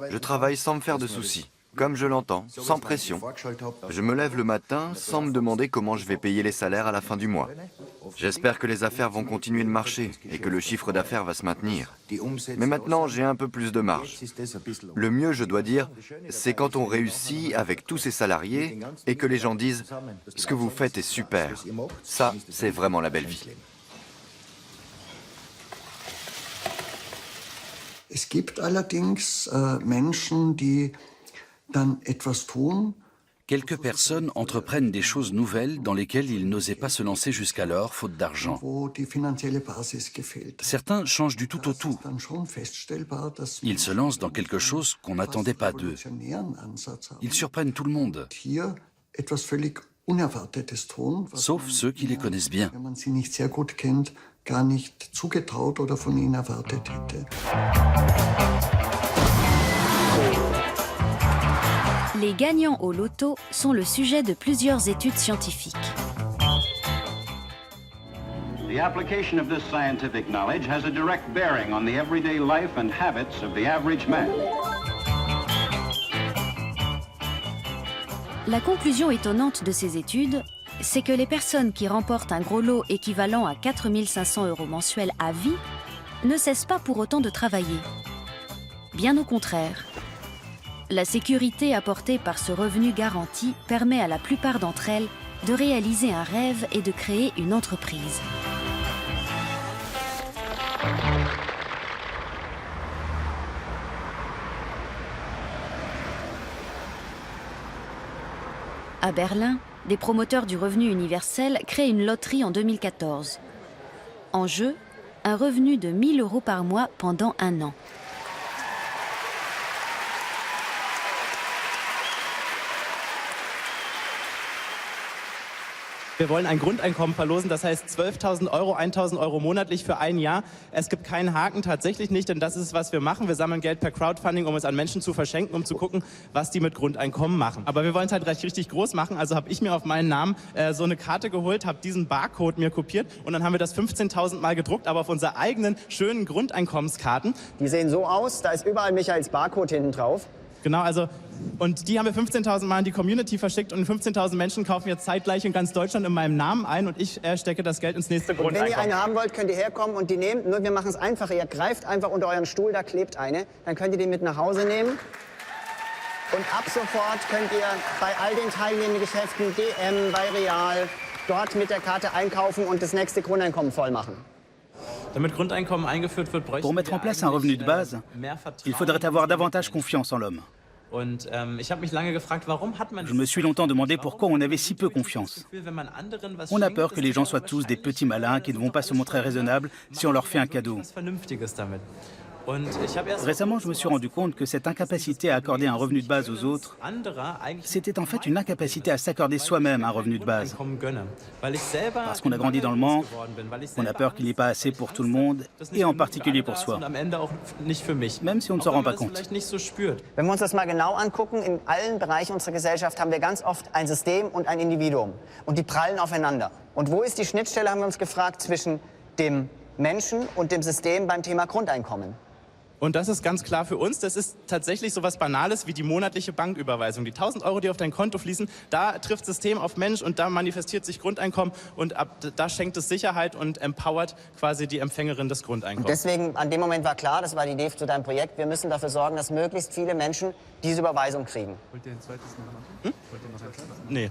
Je travaille sans me faire de soucis, comme je l'entends, sans pression. Je me lève le matin sans me demander comment je vais payer les salaires à la fin du mois. J'espère que les affaires vont continuer de marcher et que le chiffre d'affaires va se maintenir. Mais maintenant, j'ai un peu plus de marge. Le mieux, je dois dire, c'est quand on réussit avec tous ses salariés et que les gens disent « Ce que vous faites est super ». Ça, c'est vraiment la belle vie. Es gibt allerdings Menschen, die dann etwas tun. Quelques personnes entreprennent des choses nouvelles dans lesquelles ils n'osaient pas se lancer jusqu'alors, faute d'argent. Certains changent du tout au tout. Ils se lancent dans quelque chose qu'on n'attendait pas d'eux. Ils surprennent tout le monde, sauf ceux qui les connaissent bien. Gar nicht zugetraut oder von ihnen erwartet hätte. Les gagnants au loto sont le sujet de plusieurs études scientifiques. The application of this scientific knowledge has a direct bearing on the everyday life and habits of the average man. La conclusion étonnante de ces études, c'est que les personnes qui remportent un gros lot équivalent à 4 500 € mensuels à vie ne cessent pas pour autant de travailler. Bien au contraire. La sécurité apportée par ce revenu garanti permet à la plupart d'entre elles de réaliser un rêve et de créer une entreprise. À Berlin, des promoteurs du revenu universel créent une loterie en 2014. En jeu, un revenu de 1 000 € par mois pendant 1 an. Wir wollen ein Grundeinkommen verlosen, das heißt 12.000 €, 1.000 € monatlich für ein Jahr. Es gibt keinen Haken, tatsächlich nicht, denn das ist, was wir machen. Wir sammeln Geld per Crowdfunding, um es an Menschen zu verschenken, um zu gucken, was die mit Grundeinkommen machen. Aber wir wollen es halt richtig groß machen, also habe ich mir auf meinen Namen so eine Karte geholt, habe diesen Barcode mir kopiert und dann haben wir das 15.000 Mal gedruckt, aber auf unsere eigenen schönen Grundeinkommenskarten. Die sehen so aus, da ist überall Michaels Barcode hinten drauf. Genau, also, und die haben wir 15.000 Mal in die Community verschickt und 15.000 Menschen kaufen jetzt zeitgleich in ganz Deutschland in meinem Namen ein und ich stecke das Geld ins nächste Grundeinkommen. Wenn ihr eine haben wollt, könnt ihr herkommen und die nehmen. Nur wir machen es einfach. Ihr greift einfach unter euren Stuhl, da klebt eine. Dann könnt ihr die mit nach Hause nehmen. Und ab sofort könnt ihr bei all den teilnehmenden Geschäften, DM, bei Real, dort mit der Karte einkaufen und das nächste Grundeinkommen voll machen. Pour mettre en place un revenu de base, il faudrait avoir davantage confiance en l'homme. Je me suis longtemps demandé pourquoi on avait si peu confiance. On a peur que les gens soient tous des petits malins qui ne vont pas se montrer raisonnables si on leur fait un cadeau. Récemment, je me suis rendu compte que cette incapacité à accorder un revenu de base aux autres, c'était en fait une incapacité à s'accorder soi-même un revenu de base. Parce qu'on a grandi dans le manque, on a peur qu'il n'y ait pas assez pour tout le monde, et en particulier pour soi. Même si on ne s'en rend pas compte. Wenn wir uns das mal genau angucken, in allen Bereichen unserer Gesellschaft haben wir ganz oft ein System und ein Individuum. Und die prallen aufeinander. Und wo ist die Schnittstelle, haben wir uns gefragt, zwischen dem Menschen und dem System beim Thema Grundeinkommen? Und das ist ganz klar für uns, das ist tatsächlich so was Banales wie die monatliche Banküberweisung. Die 1.000 €, die auf dein Konto fließen, da trifft System auf Mensch und da manifestiert sich Grundeinkommen und da schenkt es Sicherheit und empowert quasi die Empfängerin des Grundeinkommens. Und deswegen, an dem Moment war klar, das war die Idee zu deinem Projekt, wir müssen dafür sorgen, dass möglichst viele Menschen diese Überweisung kriegen. Wollt ihr ein zweites noch? Wollt ihr noch ein zweites? Nee.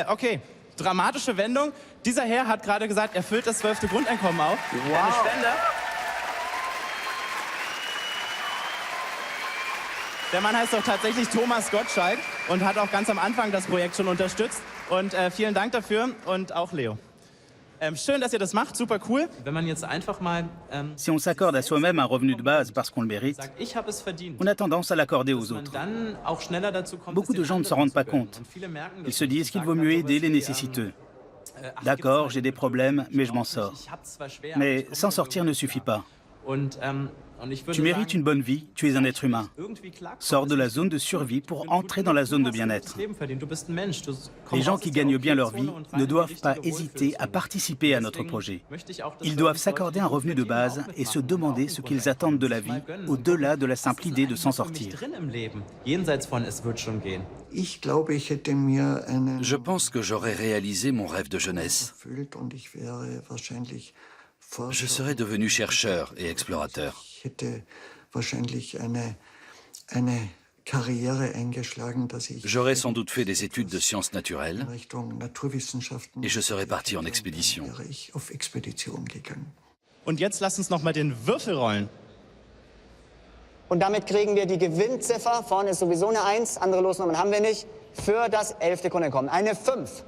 Okay, dramatische Wendung. Dieser Herr hat gerade gesagt, er füllt das 12. Grundeinkommen auf. Wow. Eine Spende. Der Mann heißt doch tatsächlich Thomas Gottschalk und hat auch ganz am Anfang das Projekt schon unterstützt. Und vielen Dank dafür und auch Leo. Schön, dass ihr das macht, super cool. Wenn man jetzt einfach mal Si on s'accorde à soi-même un revenu de base parce qu'on le mérite, on a tendance à l'accorder aux autres. Beaucoup de gens ne s'en rendent pas compte. Ils se disent qu'il vaut mieux aider les nécessiteux. D'accord, j'ai des problèmes, mais je m'en sors. Mais s'en sortir ne suffit pas. Tu mérites une bonne vie, tu es un être humain. Sors de la zone de survie pour entrer dans la zone de bien-être. Les gens qui gagnent bien leur vie ne doivent pas hésiter à participer à notre projet. Ils doivent s'accorder un revenu de base et se demander ce qu'ils attendent de la vie, au-delà de la simple idée de s'en sortir. Je pense que j'aurais réalisé mon rêve de jeunesse. Je serais devenu chercheur et explorateur. J'aurais sans doute fait des études de sciences naturelles et je serais parti en expédition. Und jetzt lass uns noch mal den Würfel rollen. Und damit kriegen wir die Gewinnziffer. Vorne ist sowieso eine 1, andere Losnummern haben wir nicht. Für das 11. Grundeinkommen. Eine 5.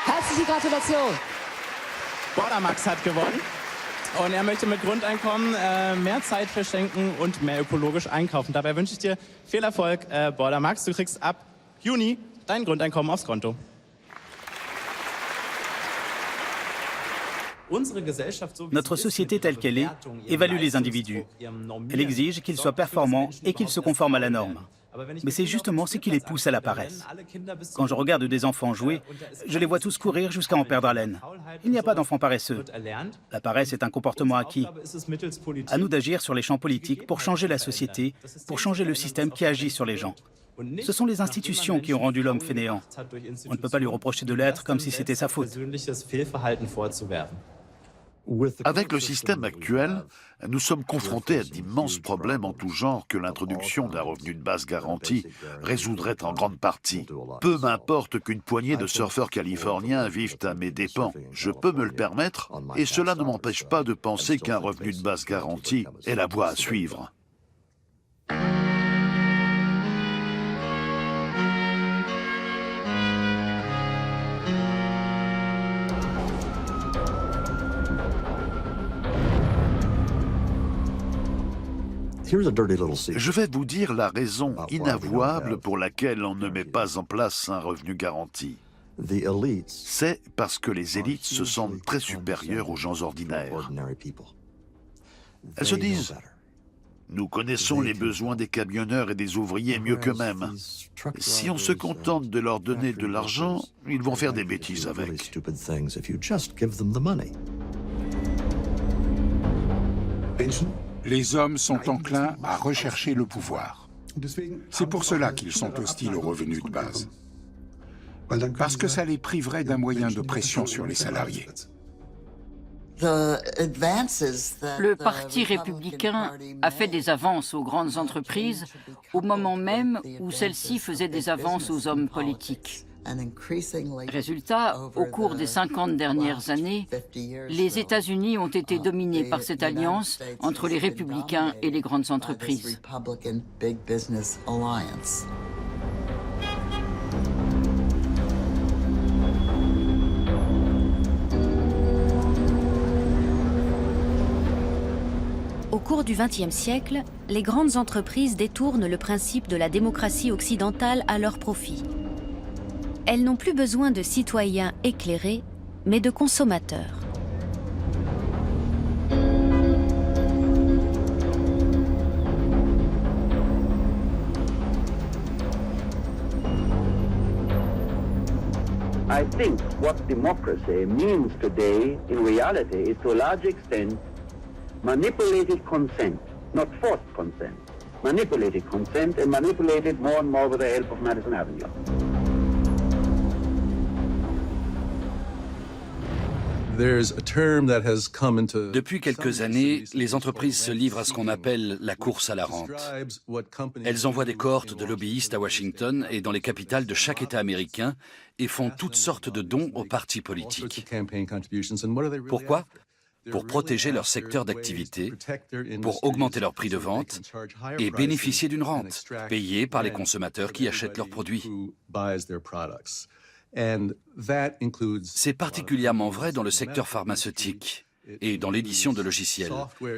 Herzliche Gratulation. Bordermax hat gewonnen. Und er möchte mit Grundeinkommen mehr Zeit verschenken und mehr ökologisch einkaufen. Dabei wünsche ich dir viel Erfolg, Bordermax. Du kriegst ab Juni dein Grundeinkommen aufs Konto. Notre société telle qu'elle est évalue les individus. Elle exige qu'ils soient performants et qu'ils se conforment à la norme. Mais c'est justement ce qui les pousse à la paresse. Quand je regarde des enfants jouer, je les vois tous courir jusqu'à en perdre haleine. Il n'y a pas d'enfants paresseux. La paresse est un comportement acquis. À nous d'agir sur les champs politiques pour changer la société, pour changer le système qui agit sur les gens. Ce sont les institutions qui ont rendu l'homme fainéant. On ne peut pas lui reprocher de l'être comme si c'était sa faute. Avec le système actuel, nous sommes confrontés à d'immenses problèmes en tout genre que l'introduction d'un revenu de base garanti résoudrait en grande partie. Peu m'importe qu'une poignée de surfeurs californiens vivent à mes dépens. Je peux me le permettre et cela ne m'empêche pas de penser qu'un revenu de base garanti est la voie à suivre. Je vais vous dire la raison inavouable pour laquelle on ne met pas en place un revenu garanti. C'est parce que les élites se sentent très supérieures aux gens ordinaires. Elles se disent « Nous connaissons les besoins des camionneurs et des ouvriers mieux qu'eux-mêmes. Si on se contente de leur donner de l'argent, ils vont faire des bêtises avec. » Les hommes sont enclins à rechercher le pouvoir. C'est pour cela qu'ils sont hostiles au revenu de base. Parce que ça les priverait d'un moyen de pression sur les salariés. Le Parti républicain a fait des avances aux grandes entreprises au moment même où celles-ci faisaient des avances aux hommes politiques. Résultat, au cours des 50 dernières années, les États-Unis ont été dominés par cette alliance entre les républicains et les grandes entreprises. Au cours du XXe siècle, les grandes entreprises détournent le principe de la démocratie occidentale à leur profit. Elles n'ont plus besoin de citoyens éclairés, mais de consommateurs. I think what democracy means today, in reality, is to a large extent manipulated consent, not forced consent. Manipulated consent and manipulated more and more with the help of Madison Avenue. Depuis quelques années, les entreprises se livrent à ce qu'on appelle la course à la rente. Elles envoient des cohortes de lobbyistes à Washington et dans les capitales de chaque État américain et font toutes sortes de dons aux partis politiques. Pourquoi ? Pour protéger leur secteur d'activité, pour augmenter leur prix de vente et bénéficier d'une rente payée par les consommateurs qui achètent leurs produits. C'est particulièrement vrai dans le secteur pharmaceutique et dans l'édition de logiciels,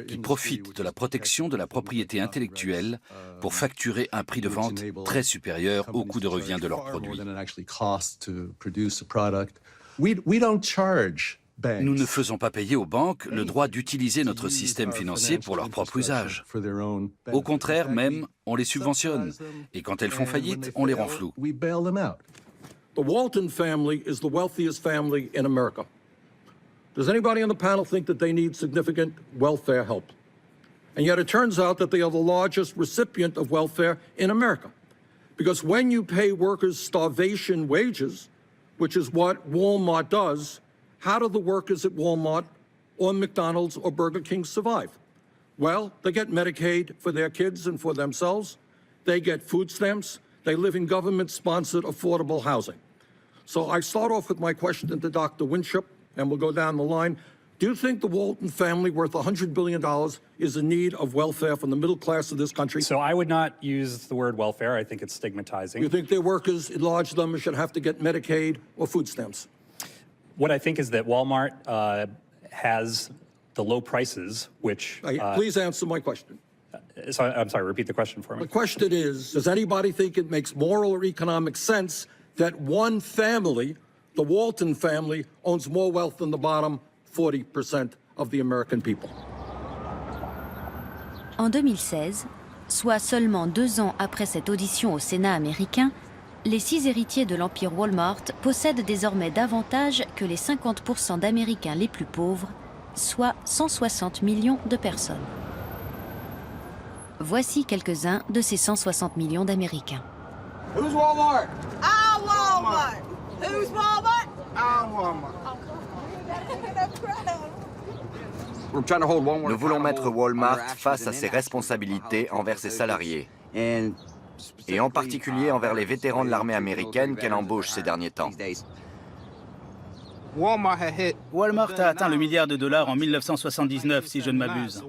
qui profitent de la protection de la propriété intellectuelle pour facturer un prix de vente très supérieur au coût de revient de leurs produits. Nous ne faisons pas payer aux banques le droit d'utiliser notre système financier pour leur propre usage. Au contraire, même, on les subventionne. Et quand elles font faillite, on les rend floues. The Walton family is the wealthiest family in America. Does anybody on the panel think that they need significant welfare help? And yet it turns out that they are the largest recipient of welfare in America. Because when you pay workers starvation wages, which is what Walmart does, how do the workers at Walmart or McDonald's or Burger King survive? Well, they get Medicaid for their kids and for themselves. They get food stamps. They live in government-sponsored affordable housing. So I start off with my question to Dr. Winship, and we'll go down the line. Do you think the Walton family, worth $100 billion, is in need of welfare from the middle class of this country? So I would not use the word welfare. I think it's stigmatizing. You think their workers, in large numbers, should have to get Medicaid or food stamps? What I think is that Walmart has the low prices, which... Please answer my question. So I'm sorry, repeat the question for me. The question is, does anybody think it makes moral or economic sense that one family, the Walton family, owns more wealth than the bottom 40% of the American people? En 2016, soit seulement 2 ans après cette audition au Sénat américain, les 6 héritiers de l'empire Walmart possèdent désormais davantage que les 50% d'Américains les plus pauvres, soit 160 millions de personnes. Voici quelques-uns de ces 160 millions d'Américains. Who's Walmart? Our Walmart. Who's Walmart? Our Walmart. Nous voulons mettre Walmart face à ses responsabilités envers ses salariés, et en particulier envers les vétérans de l'armée américaine qu'elle embauche ces derniers temps. Walmart a atteint le milliard de dollars en 1979, si je ne m'abuse.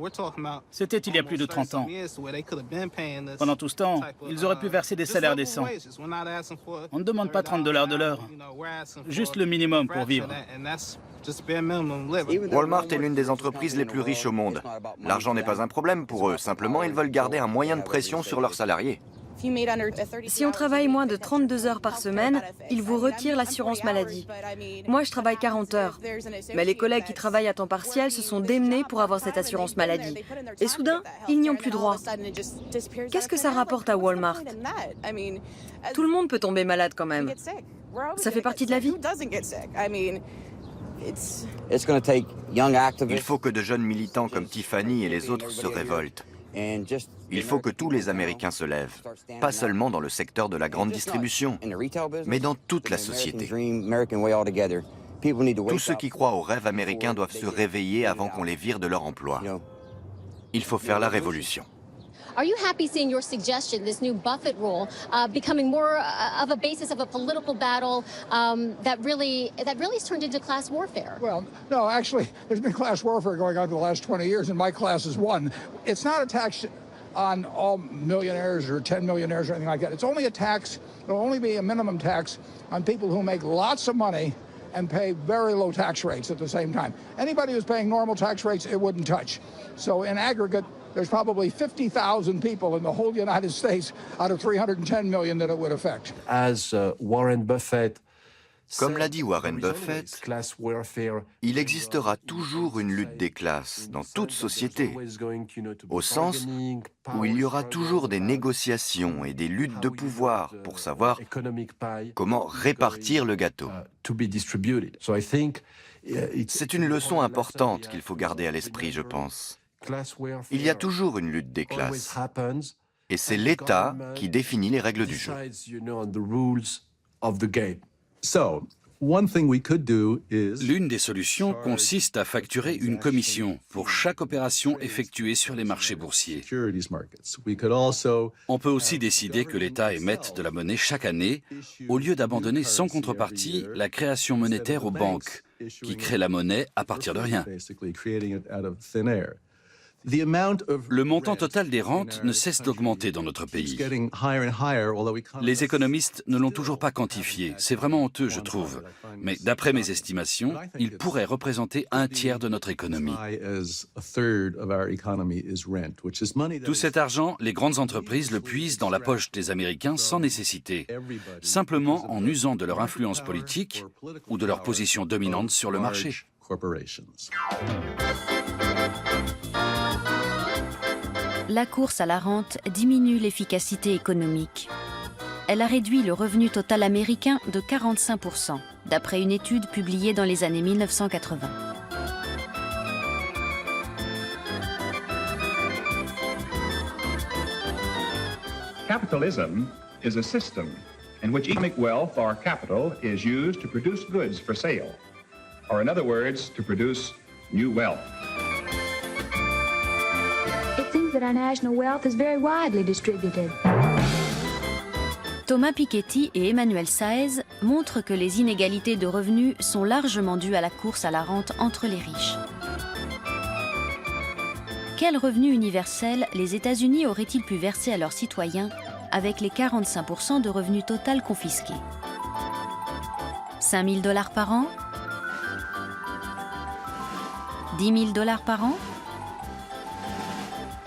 C'était il y a plus de 30 ans. Pendant tout ce temps, ils auraient pu verser des salaires décents. On ne demande pas $30 de l'heure, juste le minimum pour vivre. Walmart est l'une des entreprises les plus riches au monde. L'argent n'est pas un problème pour eux, simplement ils veulent garder un moyen de pression sur leurs salariés. Si on travaille moins de 32 heures par semaine, ils vous retirent l'assurance maladie. Moi, je travaille 40 heures. Mais les collègues qui travaillent à temps partiel se sont démenés pour avoir cette assurance maladie. Et soudain, ils n'y ont plus droit. Qu'est-ce que ça rapporte à Walmart? Tout le monde peut tomber malade quand même. Ça fait partie de la vie. Il faut que de jeunes militants comme Tiffany et les autres se révoltent. Il faut que tous les Américains se lèvent, pas seulement dans le secteur de la grande distribution, mais dans toute la société. Tous ceux qui croient au rêve américain doivent se réveiller avant qu'on les vire de leur emploi. Il faut faire la révolution. Are you happy seeing your suggestion, this new Buffett rule, becoming more of a basis of a political battle that really has turned into class warfare? Well, no, actually, there's been class warfare going on for the last 20 years, and my class is one. It's not a tax on all millionaires or 10 millionaires or anything like that. It's only a tax, it'll only be a minimum tax on people who make lots of money and pay very low tax rates at the same time. Anybody who's paying normal tax rates, it wouldn't touch. So in aggregate, there's probably 50,000 people in the whole United States out of 310 million that it would affect. As Warren Buffett, comme l'a dit Warren Buffett, il existera toujours une lutte des classes dans toute société, au sens où il y aura toujours des négociations et des luttes de pouvoir pour savoir comment répartir le gâteau. C'est une leçon importante qu'il faut garder à l'esprit, je pense. Il y a toujours une lutte des classes, et c'est l'État qui définit les règles du jeu. L'une des solutions consiste à facturer une commission pour chaque opération effectuée sur les marchés boursiers. On peut aussi décider que l'État émette de la monnaie chaque année, au lieu d'abandonner sans contrepartie la création monétaire aux banques, qui créent la monnaie à partir de rien. Le montant total des rentes ne cesse d'augmenter dans notre pays. Les économistes ne l'ont toujours pas quantifié. C'est vraiment honteux, je trouve. Mais d'après mes estimations, il pourrait représenter un tiers de notre économie. Tout cet argent, les grandes entreprises le puisent dans la poche des Américains sans nécessité, simplement en usant de leur influence politique ou de leur position dominante sur le marché. La course à la rente diminue l'efficacité économique. Elle a réduit le revenu total américain de 45%, d'après une étude publiée dans les années 1980. Capitalism is a system in which economic wealth or capital is used to produce goods for sale, or in other words, to produce new wealth. It seems that our national wealth is very widely distributed. Thomas Piketty et Emmanuel Saez montrent que les inégalités de revenus sont largement dues à la course à la rente entre les riches. Quel revenu universel les États-Unis auraient-ils pu verser à leurs citoyens avec les 45% de revenus total confisqués? 5 000 $ par an? 10 000 $ par an?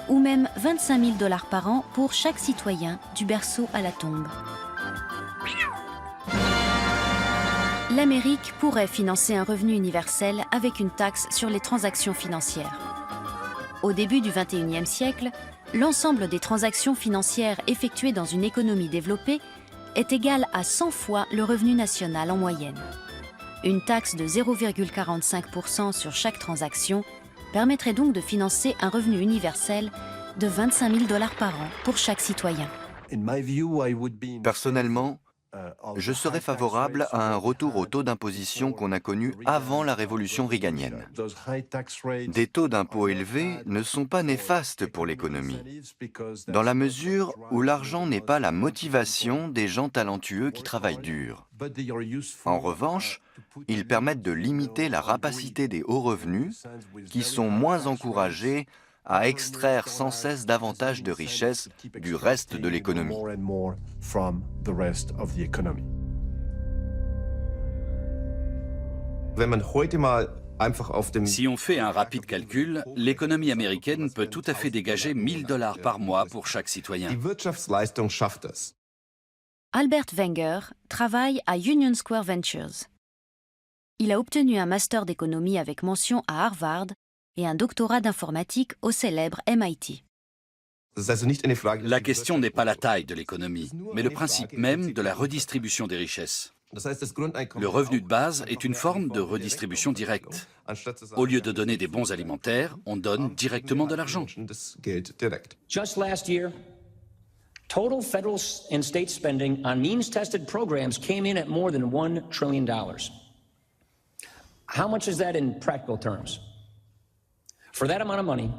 Ou même 25 000 $ par an pour chaque citoyen du berceau à la tombe. L'Amérique pourrait financer un revenu universel avec une taxe sur les transactions financières. Au début du XXIe siècle, l'ensemble des transactions financières effectuées dans une économie développée est égal à 100 fois le revenu national en moyenne. Une taxe de 0,45% sur chaque transaction permettrait donc de financer un revenu universel de 25 000 $ par an pour chaque citoyen. Personnellement, je serais favorable à un retour au taux d'imposition qu'on a connu avant la révolution reaganienne. Des taux d'impôt élevés ne sont pas néfastes pour l'économie, dans la mesure où l'argent n'est pas la motivation des gens talentueux qui travaillent dur. En revanche, ils permettent de limiter la rapacité des hauts revenus, qui sont moins encouragés à extraire sans cesse davantage de richesses du reste de l'économie. Si on fait un rapide calcul, l'économie américaine peut tout à fait dégager 1 000 $ par mois pour chaque citoyen. Albert Wenger travaille à Union Square Ventures. Il a obtenu un master d'économie avec mention à Harvard et un doctorat d'informatique au célèbre MIT. La question n'est pas la taille de l'économie, mais le principe même de la redistribution des richesses. Le revenu de base est une forme de redistribution directe. Au lieu de donner des bons alimentaires, on donne directement de l'argent. Just last year, total federal and state spending on means-tested programs came in at more than $1 trillion. How much is that in practical terms? For that amount of money,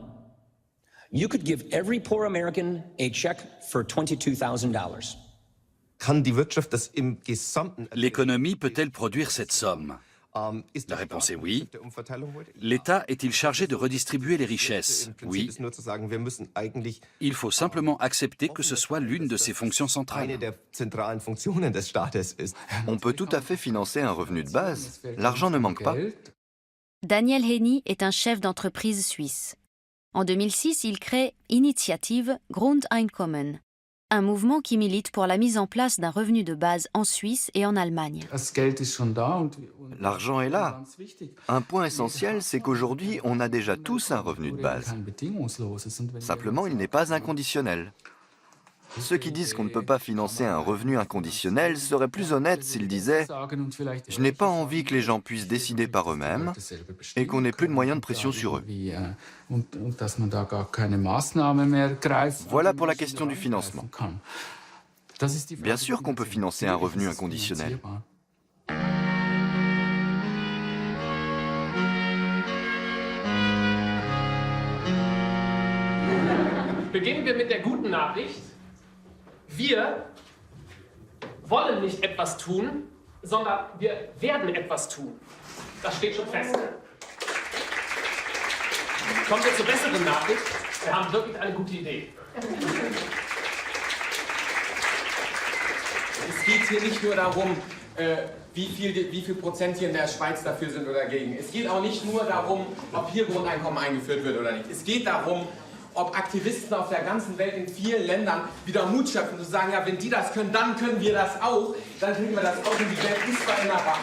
you could give every poor American a check for $22,000. L'économie peut-elle produire cette somme? La réponse est oui. L'État est-il chargé de redistribuer les richesses? Oui. Il faut simplement accepter que ce soit l'une de ses fonctions centrales. On peut tout à fait financer un revenu de base. L'argent ne manque pas. Daniel Henny est un chef d'entreprise suisse. En 2006, il crée Initiative Grundeinkommen, un mouvement qui milite pour la mise en place d'un revenu de base en Suisse et en Allemagne. L'argent est là. Un point essentiel, c'est qu'aujourd'hui, on a déjà tous un revenu de base. Simplement, il n'est pas inconditionnel. Ceux qui disent qu'on ne peut pas financer un revenu inconditionnel seraient plus honnêtes s'ils disaient « Je n'ai pas envie que les gens puissent décider par eux-mêmes et qu'on n'ait plus de moyens de pression sur eux. » Voilà pour la question du financement. Bien sûr qu'on peut financer un revenu inconditionnel. Beginnen wir mit der guten Nachricht. Wir wollen nicht etwas tun, sondern wir werden etwas tun. Das steht schon fest. Kommen wir zur besseren Nachricht. Wir haben wirklich eine gute Idee. Es geht hier nicht nur darum, wie viel Prozent hier in der Schweiz dafür sind oder dagegen. Es geht auch nicht nur darum, ob hier Grundeinkommen eingeführt wird oder nicht. Es geht darum, ob Aktivisten auf der ganzen Welt in vielen Ländern wieder Mut schöpfen und sagen, ja, wenn die das können, dann können wir das auch. Dann kriegen wir das auch und die Welt ist veränderbar.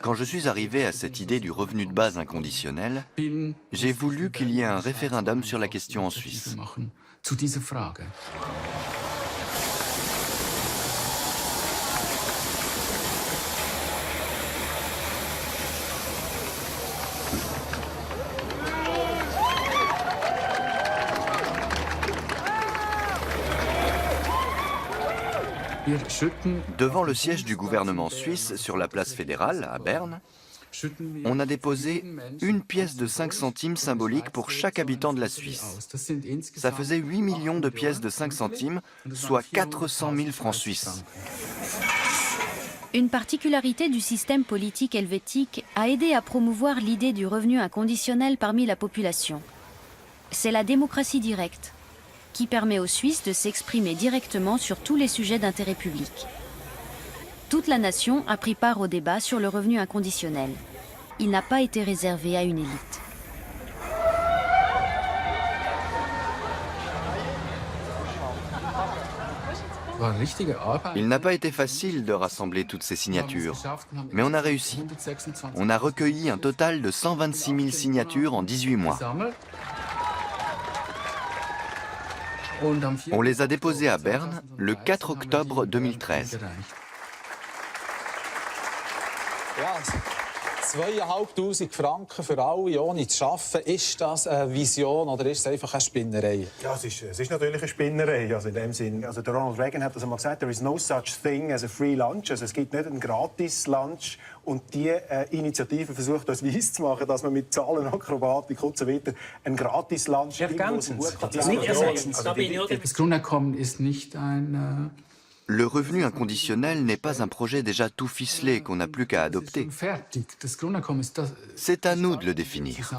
Quand je suis arrivé à cette idée du revenu de base inconditionnel, j'ai voulu qu'il y ait un référendum sur la question en Suisse. Devant le siège du gouvernement suisse sur la place fédérale, à Berne, on a déposé une pièce de 5 centimes symbolique pour chaque habitant de la Suisse. Ça faisait 8 millions de pièces de 5 centimes, soit 400 000 francs suisses. Une particularité du système politique helvétique a aidé à promouvoir l'idée du revenu inconditionnel parmi la population. C'est la démocratie directe, qui permet aux Suisses de s'exprimer directement sur tous les sujets d'intérêt public. Toute la nation a pris part au débat sur le revenu inconditionnel. Il n'a pas été réservé à une élite. Il n'a pas été facile de rassembler toutes ces signatures, mais on a réussi. On a recueilli un total de 126 000 signatures en 18 mois. On les a déposés à Berne le 4 octobre 2013. 2'500 Franken für alle ohne zu arbeiten, ist das eine Vision oder ist es einfach eine Spinnerei? Ja, es ist natürlich eine Spinnerei. Also in dem Sinn, also der Ronald Reagan hat das einmal gesagt, there is no such thing as a free lunch. Also es gibt nicht einen gratis Lunch. Und diese Initiative versucht uns weiss zu machen, dass man mit Zahlenakrobatik und so weiter ein gratis Lunch Das Grundeinkommen ist nicht ein... Le revenu inconditionnel n'est pas un projet déjà tout ficelé qu'on n'a plus qu'à adopter. C'est à nous de le définir.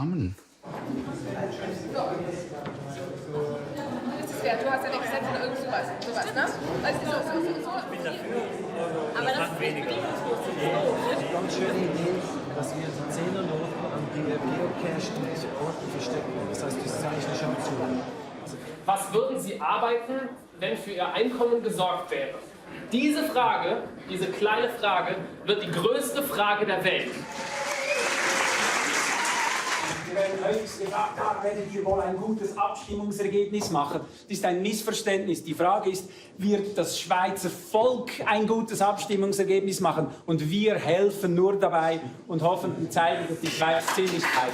Was würden Sie arbeiten, wenn für Ihr Einkommen gesorgt wäre? Diese Frage, diese kleine Frage, wird die größte Frage der Welt. Wenn heute gesagt hat, werdet ihr wohl ein gutes Abstimmungsergebnis machen. Das ist ein Missverständnis. Die Frage ist, wird das Schweizer Volk ein gutes Abstimmungsergebnis machen? Und wir helfen nur dabei und hoffen und zeigen, dass die Schweiz Sinnlichkeit hat.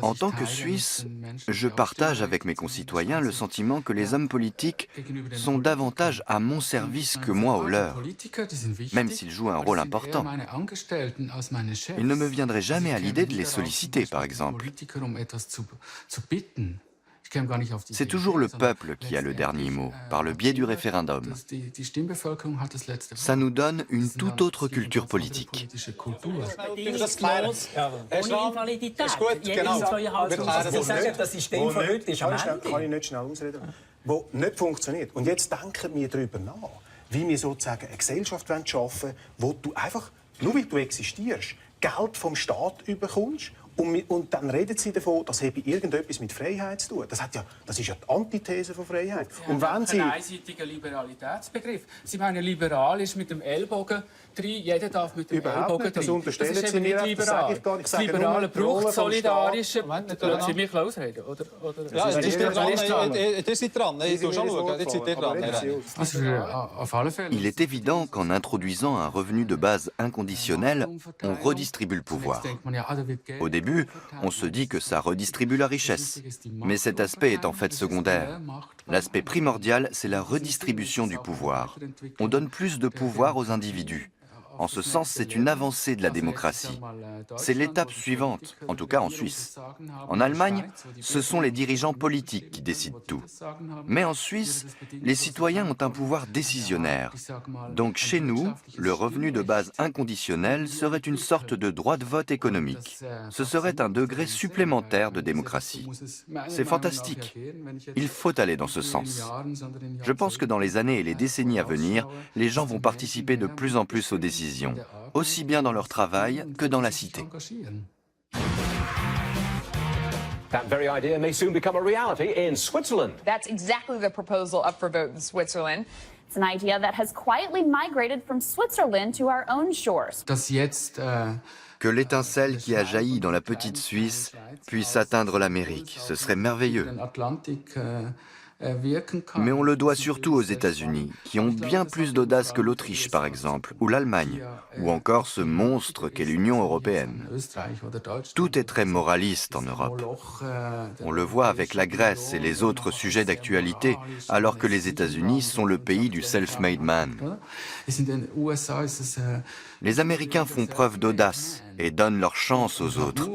En tant que Suisse, je partage avec mes concitoyens le sentiment que les hommes politiques sont davantage à mon service que moi au leur, même s'ils jouent un rôle important. Il ne me viendrait jamais à l'idée de les solliciter, par exemple. C'est toujours le peuple qui a le dernier mot, par le biais du référendum. Ça nous donne une toute autre culture politique. Wo nicht funktioniert. Und jetzt denken wir darüber nach, wie wir sozusagen eine Gesellschaft schaffen wollen, wo du einfach, nur weil du existierst, Geld vom Staat bekommst. Und dann reden sie davon, das habe irgendetwas mit Freiheit zu tun. Das ist ja die Antithese von Freiheit. Und wenn sie... Ein einseitiger Liberalitätsbegriff. Sie meinen, liberal ist mit dem Ellbogen drin, jeder darf mit dem Ellbogen drin. Das unterstellen Sie mir, das sage ich gar nicht. Das Liberale braucht solidarische... Lassen Sie mich ausreden, oder? Ja, jetzt ist dran. Ich tue schon schauen, jetzt seid ihr dran. Il est évident qu'en introduisant un revenu de base inconditionnel, on redistribue le pouvoir. Au début, on se dit que ça redistribue la richesse. Mais cet aspect est en fait secondaire. L'aspect primordial, c'est la redistribution du pouvoir. On donne plus de pouvoir aux individus. En ce sens, c'est une avancée de la démocratie. C'est l'étape suivante, en tout cas en Suisse. En Allemagne, ce sont les dirigeants politiques qui décident tout. Mais en Suisse, les citoyens ont un pouvoir décisionnaire. Donc chez nous, le revenu de base inconditionnel serait une sorte de droit de vote économique. Ce serait un degré supplémentaire de démocratie. C'est fantastique. Il faut aller dans ce sens. Je pense que dans les années et les décennies à venir, les gens vont participer de plus en plus aux décisions, aussi bien dans leur travail que dans la cité. That very idea may soon become a reality in Switzerland. That's exactly the proposal up for vote in Switzerland. It's an idea that has quietly migrated from Switzerland to our own shores. Que l'étincelle qui a jailli dans la petite Suisse puisse atteindre l'Amérique, ce serait merveilleux. Mais on le doit surtout aux États-Unis, qui ont bien plus d'audace que l'Autriche, par exemple, ou l'Allemagne, ou encore ce monstre qu'est l'Union européenne. Tout est très moraliste en Europe. On le voit avec la Grèce et les autres sujets d'actualité, alors que les États-Unis sont le pays du self-made man. Les Américains font preuve d'audace et donnent leur chance aux autres.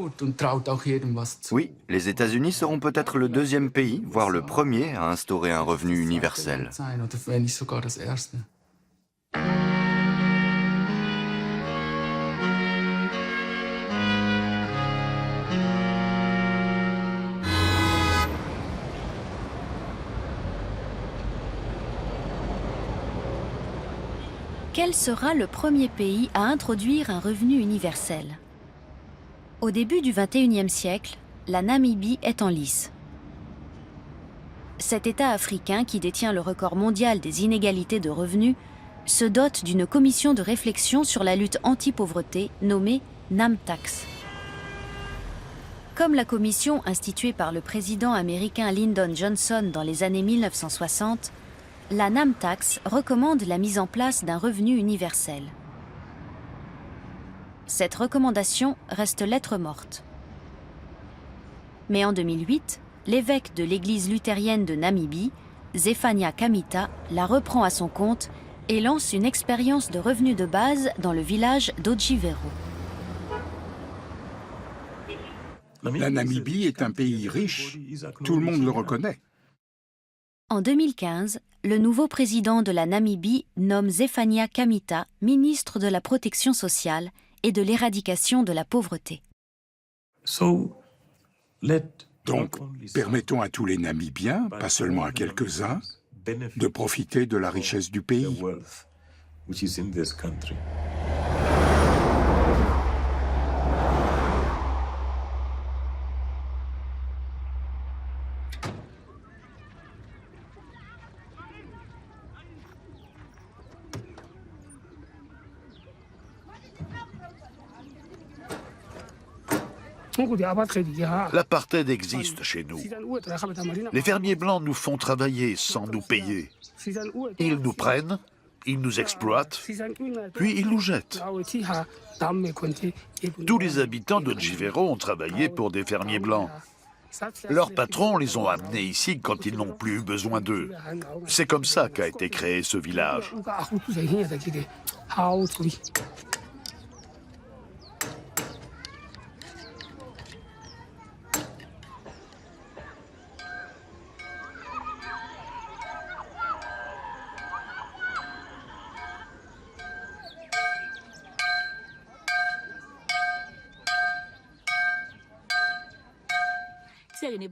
Oui, les États-Unis seront peut-être le deuxième pays, voire le premier, à instaurer un revenu universel. Quel sera le premier pays à introduire un revenu universel? Au début du XXIe siècle, la Namibie est en lice. Cet État africain, qui détient le record mondial des inégalités de revenus, se dote d'une commission de réflexion sur la lutte anti-pauvreté nommée NamTax. Comme la commission instituée par le président américain Lyndon Johnson dans les années 1960, la NamTax recommande la mise en place d'un revenu universel. Cette recommandation reste lettre morte. Mais en 2008, l'évêque de l'église luthérienne de Namibie, Zephania Kamita, la reprend à son compte et lance une expérience de revenu de base dans le village d'Ojivero. La Namibie est un pays riche, tout le monde le reconnaît. En 2015, le nouveau président de la Namibie nomme Zephania Kamita ministre de la Protection sociale et de l'éradication de la pauvreté. Donc, permettons à tous les Namibiens, pas seulement à quelques-uns, de profiter de la richesse du pays. L'apartheid existe chez nous. Les fermiers blancs nous font travailler sans nous payer. Ils nous prennent, ils nous exploitent, puis ils nous jettent. Tous les habitants de Jivero ont travaillé pour des fermiers blancs. Leurs patrons les ont amenés ici quand ils n'ont plus eu besoin d'eux. C'est comme ça qu'a été créé ce village.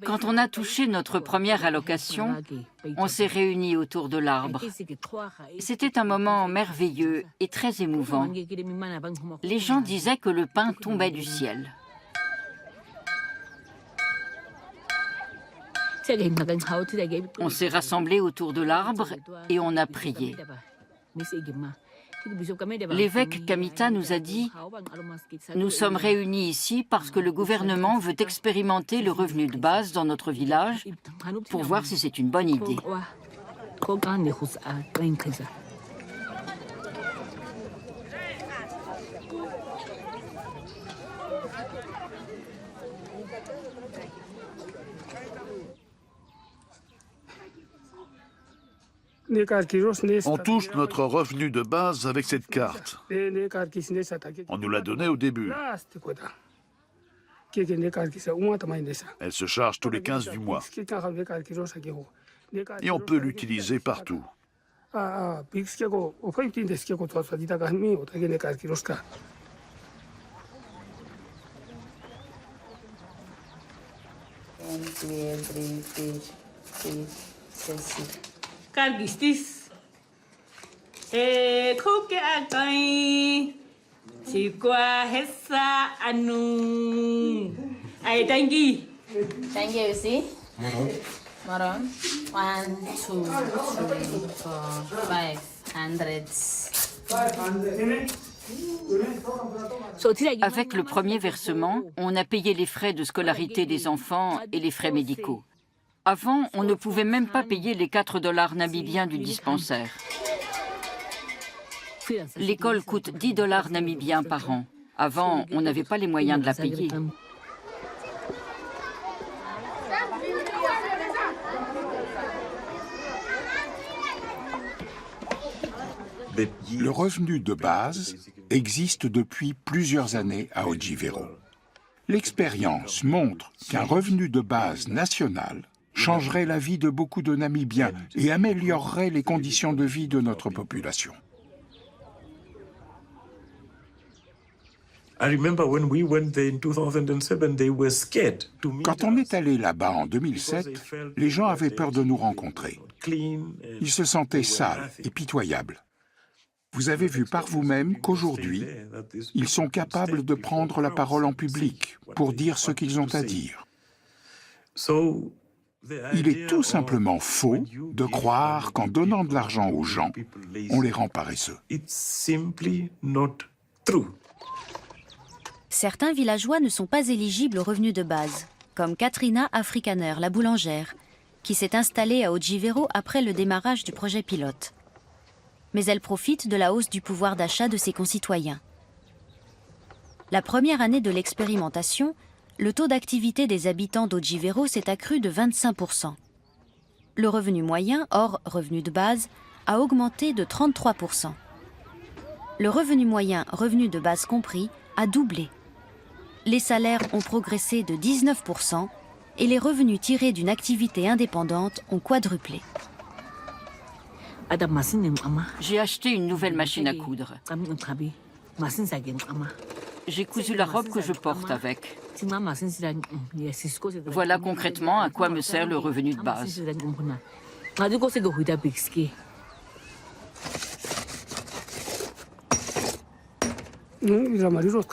Quand on a touché notre première allocation, on s'est réunis autour de l'arbre. C'était un moment merveilleux et très émouvant. Les gens disaient que le pain tombait du ciel. On s'est rassemblés autour de l'arbre et on a prié. L'évêque Kamita nous a dit « Nous sommes réunis ici parce que le gouvernement veut expérimenter le revenu de base dans notre village pour voir si c'est une bonne idée. » On touche notre revenu de base avec cette carte. On nous l'a donnée au début. Elle se charge tous les 15 du mois. Et on peut l'utiliser partout. Kargistis. Kuke akai. Sikwa hessa anu. Ai dangi. Thank you, see? Maroon. 1, 2, 3, 4, 500. Avec le premier versement, on a payé les frais de scolarité des enfants et les frais médicaux. Avant, on ne pouvait même pas payer les 4 $ namibiens du dispensaire. L'école coûte 10 $ namibiens par an. Avant, on n'avait pas les moyens de la payer. Le revenu de base existe depuis plusieurs années à Otjivero. L'expérience montre qu'un revenu de base national changerait la vie de beaucoup de Namibiens et améliorerait les conditions de vie de notre population. Quand on est allé là-bas en 2007, les gens avaient peur de nous rencontrer. Ils se sentaient sales et pitoyables. Vous avez vu par vous-même qu'aujourd'hui, ils sont capables de prendre la parole en public pour dire ce qu'ils ont à dire. Il est tout simplement faux de croire qu'en donnant de l'argent aux gens, on les rend paresseux. Certains villageois ne sont pas éligibles au revenu de base, comme Katrina Afrikaner, la boulangère, qui s'est installée à Otjivero après le démarrage du projet pilote. Mais elle profite de la hausse du pouvoir d'achat de ses concitoyens. La première année de l'expérimentation, le taux d'activité des habitants d'Otjivero s'est accru de 25%. Le revenu moyen, hors revenu de base, a augmenté de 33%. Le revenu moyen, revenu de base compris, a doublé. Les salaires ont progressé de 19% et les revenus tirés d'une activité indépendante ont quadruplé. J'ai acheté une nouvelle machine à coudre. J'ai cousu la robe que je porte avec. Voilà concrètement à quoi me sert le revenu de base.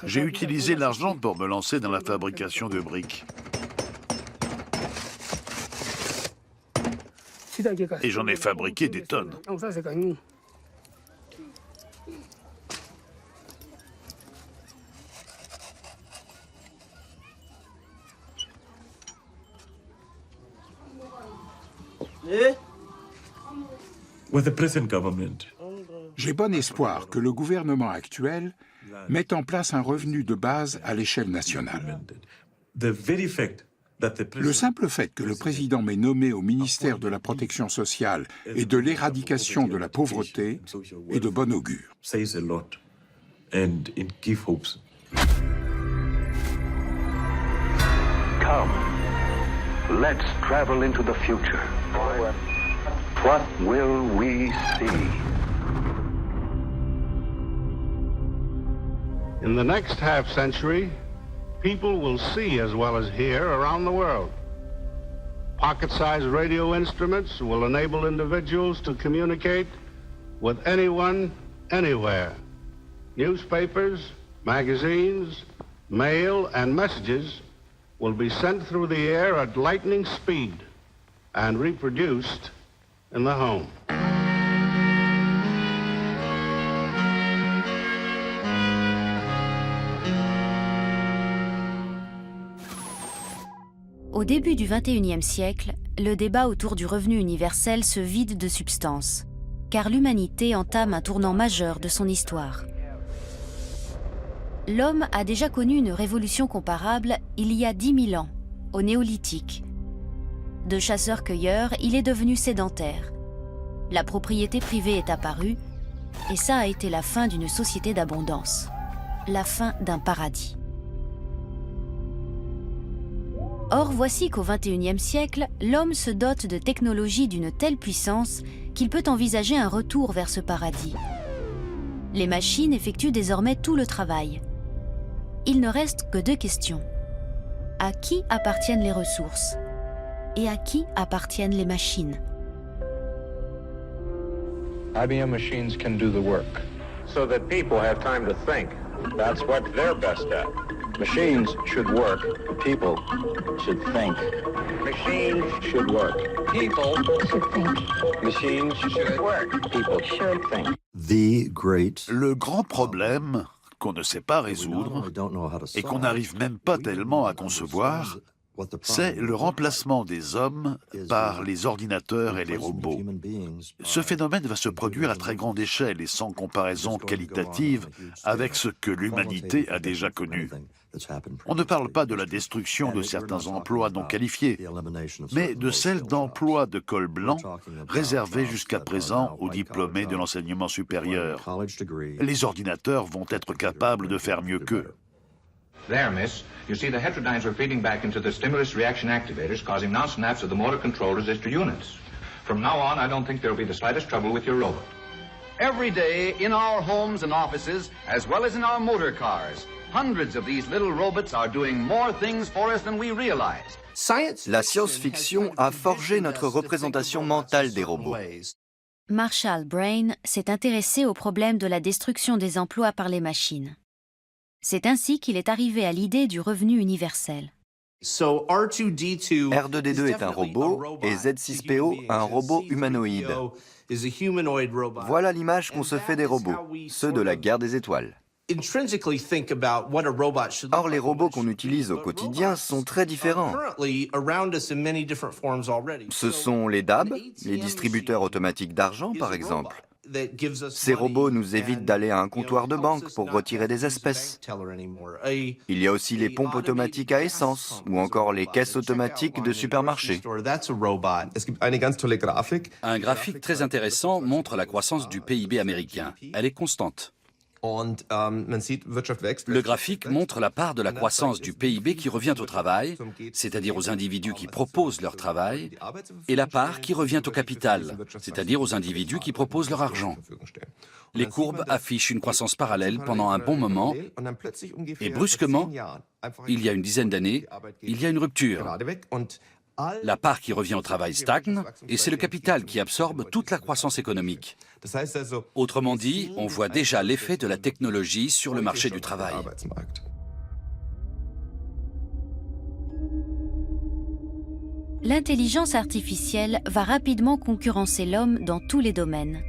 J'ai utilisé l'argent pour me lancer dans la fabrication de briques. Et j'en ai fabriqué des tonnes. J'ai bon espoir que le gouvernement actuel mette en place un revenu de base à l'échelle nationale. Le simple fait que le président m'ait nommé au ministère de la Protection sociale et de l'éradication de la pauvreté est de bon augure. Come, let's travel into the future. What will we see? In the next half-century, people will see as well as hear around the world. Pocket-sized radio instruments will enable individuals to communicate with anyone, anywhere. Newspapers, magazines, mail, and messages will be sent through the air at lightning speed and reproduced in the home. Au début du XXIe siècle, le débat autour du revenu universel se vide de substance, car l'humanité entame un tournant majeur de son histoire. L'homme a déjà connu une révolution comparable il y a 10 000 ans, au néolithique. De chasseur-cueilleur, il est devenu sédentaire. La propriété privée est apparue, et ça a été la fin d'une société d'abondance, la fin d'un paradis. Or, voici qu'au XXIe siècle, l'homme se dote de technologies d'une telle puissance qu'il peut envisager un retour vers ce paradis. Les machines effectuent désormais tout le travail. Il ne reste que 2 questions. À qui appartiennent les ressources? Et à qui appartiennent les machines? IBM machines can do the work, so that people have time to think That's what they're best at. Machines should work. People should think. Machines should work. People should think. Machines should work. People should think. Le grand problème qu'on ne sait pas résoudre et qu'on n'arrive même pas tellement à concevoir, c'est le remplacement des hommes par les ordinateurs et les robots. Ce phénomène va se produire à très grande échelle et sans comparaison qualitative avec ce que l'humanité a déjà connu. On ne parle pas de la destruction de certains emplois non qualifiés, mais de celle d'emplois de col blanc réservés jusqu'à présent aux diplômés de l'enseignement supérieur. Les ordinateurs vont être capables de faire mieux qu'eux. There, miss, you see the heterodynes are feeding back into the stimulus reaction activators, causing non-snaps of the motor control resistor units. From now on, I don't think there'll be the slightest trouble with your robot. Every day, in our homes and offices, as well as in our motor cars, hundreds of these little robots are doing more things for us than we realize. La science-fiction a forgé notre représentation mentale des robots. Marshall Brain s'est intéressé au problème de la destruction des emplois par les machines. C'est ainsi qu'il est arrivé à l'idée du revenu universel. R2-D2 est un robot et Z6PO un robot humanoïde. Voilà l'image qu'on se fait des robots, ceux de la guerre des étoiles. Or, les robots qu'on utilise au quotidien sont très différents. Ce sont les DAB, les distributeurs automatiques d'argent par exemple. Ces robots nous évitent d'aller à un comptoir de banque pour retirer des espèces. Il y a aussi les pompes automatiques à essence ou encore les caisses automatiques de supermarché. Un graphique très intéressant montre la croissance du PIB américain. Elle est constante. Le graphique montre la part de la croissance du PIB qui revient au travail, c'est-à-dire aux individus qui proposent leur travail, et la part qui revient au capital, c'est-à-dire aux individus qui proposent leur argent. Les courbes affichent une croissance parallèle pendant un bon moment, et brusquement, il y a une dizaine d'années, il y a une rupture. La part qui revient au travail stagne, et c'est le capital qui absorbe toute la croissance économique. Autrement dit, on voit déjà l'effet de la technologie sur le marché du travail. L'intelligence artificielle va rapidement concurrencer l'homme dans tous les domaines.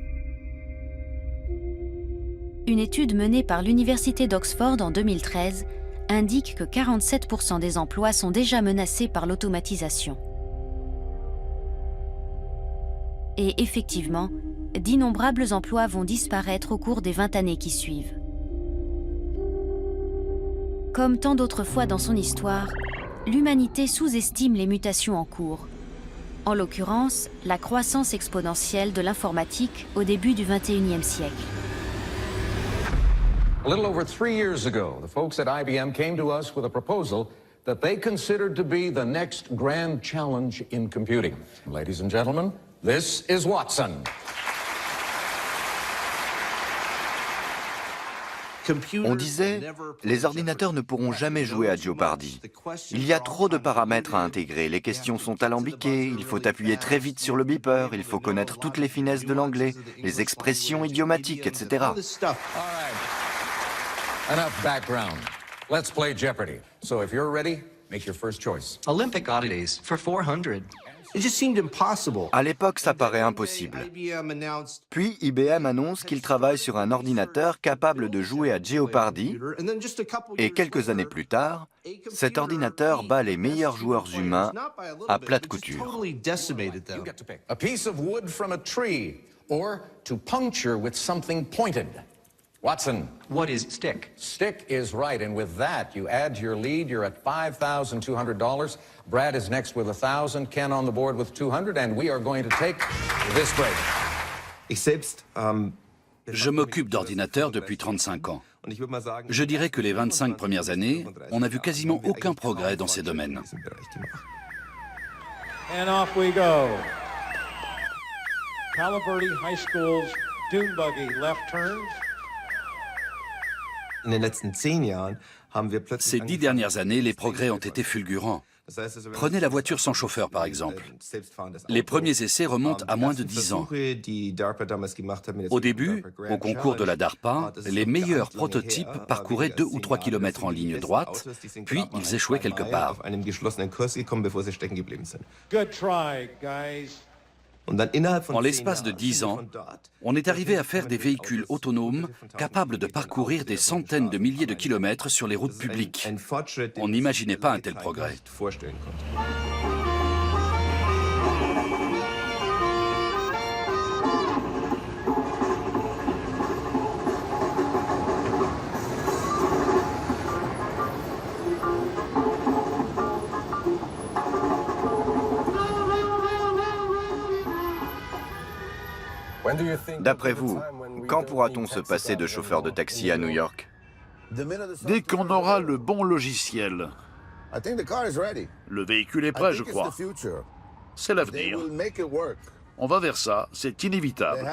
Une étude menée par l'Université d'Oxford en 2013 indique que 47% des emplois sont déjà menacés par l'automatisation. Et effectivement, d'innombrables emplois vont disparaître au cours des 20 années qui suivent. Comme tant d'autres fois dans son histoire, l'humanité sous-estime les mutations en cours. En l'occurrence, la croissance exponentielle de l'informatique au début du XXIe siècle. A little over 3 years ago, the folks at IBM came to us with a proposal that they considered to be the next grand challenge in computing. Ladies and gentlemen, this is Watson. On disait, les ordinateurs ne pourront jamais jouer à Jeopardy. Il y a trop de paramètres à intégrer, les questions sont alambiquées, il faut appuyer très vite sur le beeper, il faut connaître toutes les finesses de l'anglais, les expressions idiomatiques, etc. Enough background. Let's play Jeopardy. So if you're ready, make your first choice. Olympic oddities for 400. It just seemed impossible. À l'époque, ça paraît impossible. Puis IBM annonce qu'il travaille sur un ordinateur capable de jouer à Jeopardy, et quelques années plus tard, cet ordinateur bat les meilleurs joueurs humains à plate couture. A piece of wood from a tree, or to puncture with something pointed. Watson. What is stick? Stick is right, and with that, you add to your lead. You're at $5,200. Brad is next with 1,000. Ken on the board with 200, and we are going to take this break. Je m'occupe d'ordinateurs depuis 35 ans. Je dirais que les 25 premières années, on n'a vu quasiment aucun progrès dans ces domaines. And off we go. Palo Verde High School's dune buggy left turns. Ces 10 dernières années, les progrès ont été fulgurants. Prenez la voiture sans chauffeur, par exemple. Les premiers essais remontent à moins de 10 ans. Au début, au concours de la DARPA, les meilleurs prototypes parcouraient 2 ou 3 kilomètres en ligne droite, puis ils échouaient quelque part. Good try, guys. En l'espace de 10 ans, on est arrivé à faire des véhicules autonomes capables de parcourir des centaines de milliers de kilomètres sur les routes publiques. On n'imaginait pas un tel progrès. D'après vous, quand pourra-t-on se passer de chauffeur de taxi à New York? Dès qu'on aura le bon logiciel. Le véhicule est prêt, je crois. C'est l'avenir. On va vers ça, c'est inévitable.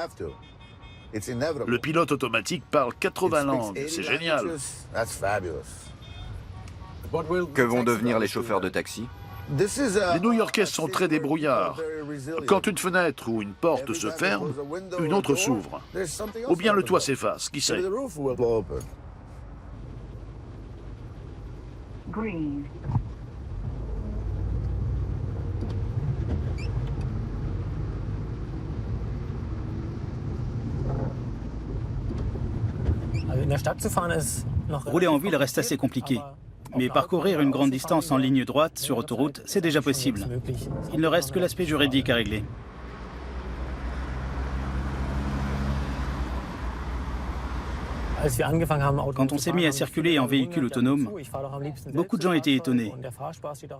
Le pilote automatique parle 80 langues, c'est génial. Que vont devenir les chauffeurs de taxi? Les New-Yorkais sont très débrouillards. Quand une fenêtre ou une porte se ferme, une autre s'ouvre. Ou bien le toit s'efface, qui sait? Rouler en ville reste assez compliqué. Mais parcourir une grande distance en ligne droite sur autoroute, c'est déjà possible. Il ne reste que l'aspect juridique à régler. Quand on s'est mis à circuler en véhicule autonome, beaucoup de gens étaient étonnés.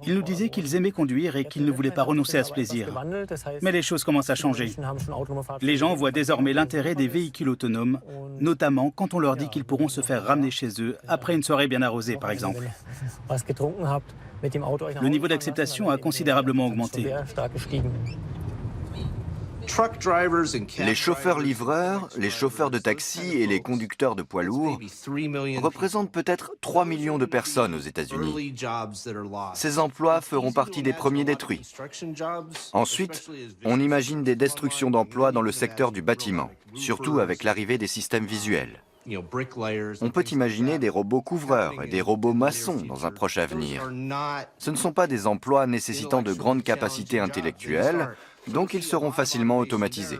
Ils nous disaient qu'ils aimaient conduire et qu'ils ne voulaient pas renoncer à ce plaisir. Mais les choses commencent à changer. Les gens voient désormais l'intérêt des véhicules autonomes, notamment quand on leur dit qu'ils pourront se faire ramener chez eux après une soirée bien arrosée, par exemple. Le niveau d'acceptation a considérablement augmenté. Les chauffeurs-livreurs, les chauffeurs de taxi et les conducteurs de poids lourds représentent peut-être 3 millions de personnes aux États-Unis. Ces emplois feront partie des premiers détruits. Ensuite, on imagine des destructions d'emplois dans le secteur du bâtiment, surtout avec l'arrivée des systèmes visuels. On peut imaginer des robots couvreurs et des robots maçons dans un proche avenir. Ce ne sont pas des emplois nécessitant de grandes capacités intellectuelles, donc ils seront facilement automatisés.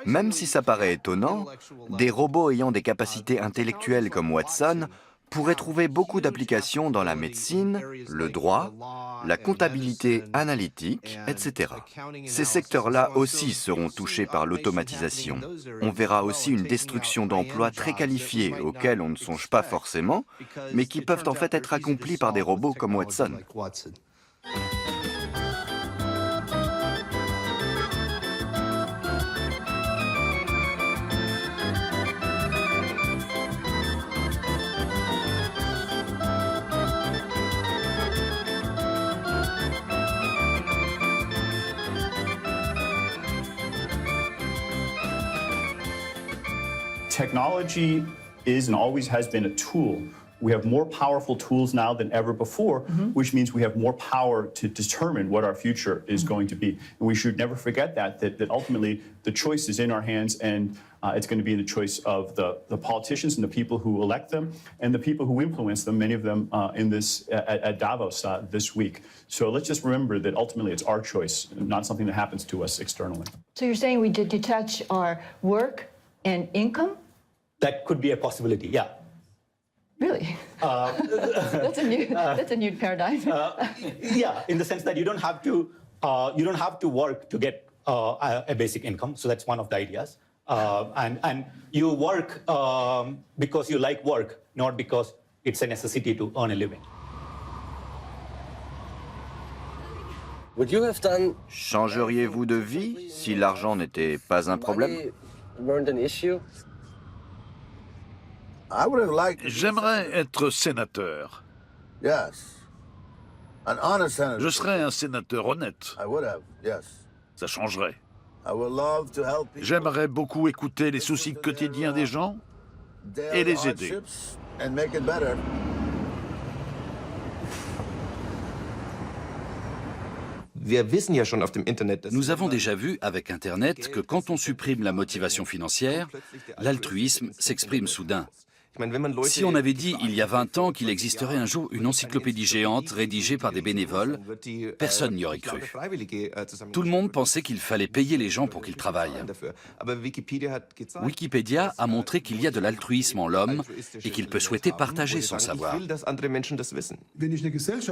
Même si ça paraît étonnant, des robots ayant des capacités intellectuelles comme Watson pourraient trouver beaucoup d'applications dans la médecine, le droit, la comptabilité analytique, etc. Ces secteurs-là aussi seront touchés par l'automatisation. On verra aussi une destruction d'emplois très qualifiés auxquels on ne songe pas forcément, mais qui peuvent en fait être accomplis par des robots comme Watson. Technology is and always has been a tool. We have more powerful tools now than ever before, which means we have more power to determine what our future is going to be. And we should never forget that ultimately the choice is in our hands, and it's going to be in the choice of the politicians and the people who elect them and the people who influence them, many of them at Davos this week. So let's just remember that ultimately it's our choice, not something that happens to us externally. So you're saying we did detach our work and income? That could be a possibility, yeah. Really? That's a new paradigm. Yeah, in the sense that you don't have to work to get a basic income. So that's one of the ideas. And you work because you like work, not because it's a necessity to earn a living. Would you have done... Changeriez-vous de vie si l'argent n'était pas un problème? J'aimerais être sénateur. Je serais un sénateur honnête. Ça changerait. J'aimerais beaucoup écouter les soucis quotidiens des gens et les aider. Nous avons déjà vu avec Internet que quand on supprime la motivation financière, l'altruisme s'exprime soudain. Si on avait dit il y a 20 ans qu'il existerait un jour une encyclopédie géante rédigée par des bénévoles, personne n'y aurait cru. Tout le monde pensait qu'il fallait payer les gens pour qu'ils travaillent. Wikipédia a montré qu'il y a de l'altruisme en l'homme et qu'il peut souhaiter partager son savoir.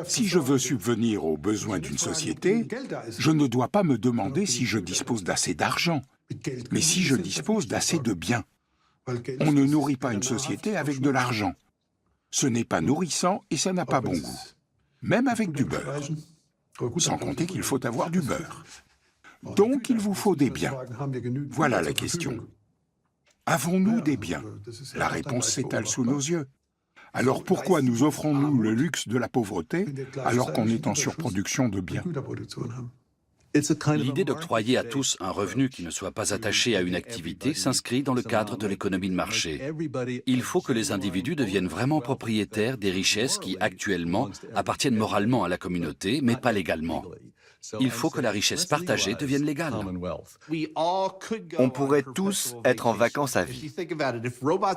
Si je veux subvenir aux besoins d'une société, je ne dois pas me demander si je dispose d'assez d'argent, mais si je dispose d'assez de biens. On ne nourrit pas une société avec de l'argent. Ce n'est pas nourrissant et ça n'a pas bon goût. Même avec du beurre. Sans compter qu'il faut avoir du beurre. Donc il vous faut des biens. Voilà la question. Avons-nous des biens? La réponse s'étale sous nos yeux. Alors pourquoi nous offrons-nous le luxe de la pauvreté alors qu'on est en surproduction de biens? L'idée d'octroyer à tous un revenu qui ne soit pas attaché à une activité s'inscrit dans le cadre de l'économie de marché. Il faut que les individus deviennent vraiment propriétaires des richesses qui, actuellement, appartiennent moralement à la communauté, mais pas légalement. Il faut que la richesse partagée devienne légale. On pourrait tous être en vacances à vie.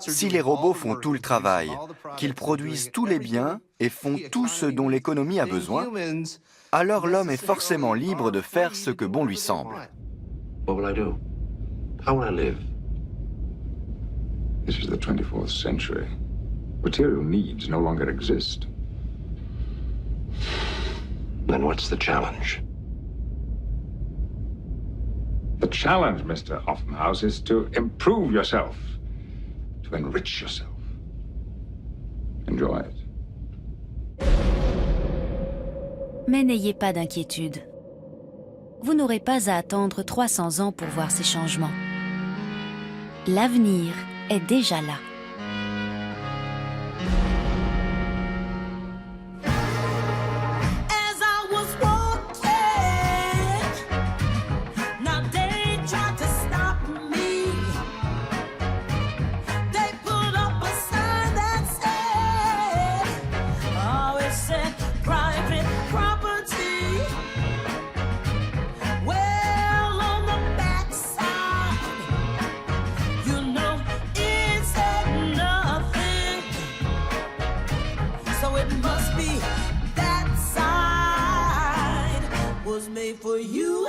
Si les robots font tout le travail, qu'ils produisent tous les biens et font tout ce dont l'économie a besoin, alors l'homme est forcément libre de faire ce que bon lui semble. What will I do? How will I live? This is the 24th century. Material needs no longer exist. Then what's the challenge? The challenge, Mr. Offenhaus, is to improve yourself, to enrich yourself. Enjoy it. Mais n'ayez pas d'inquiétude. Vous n'aurez pas à attendre 300 ans pour voir ces changements. L'avenir est déjà là. For you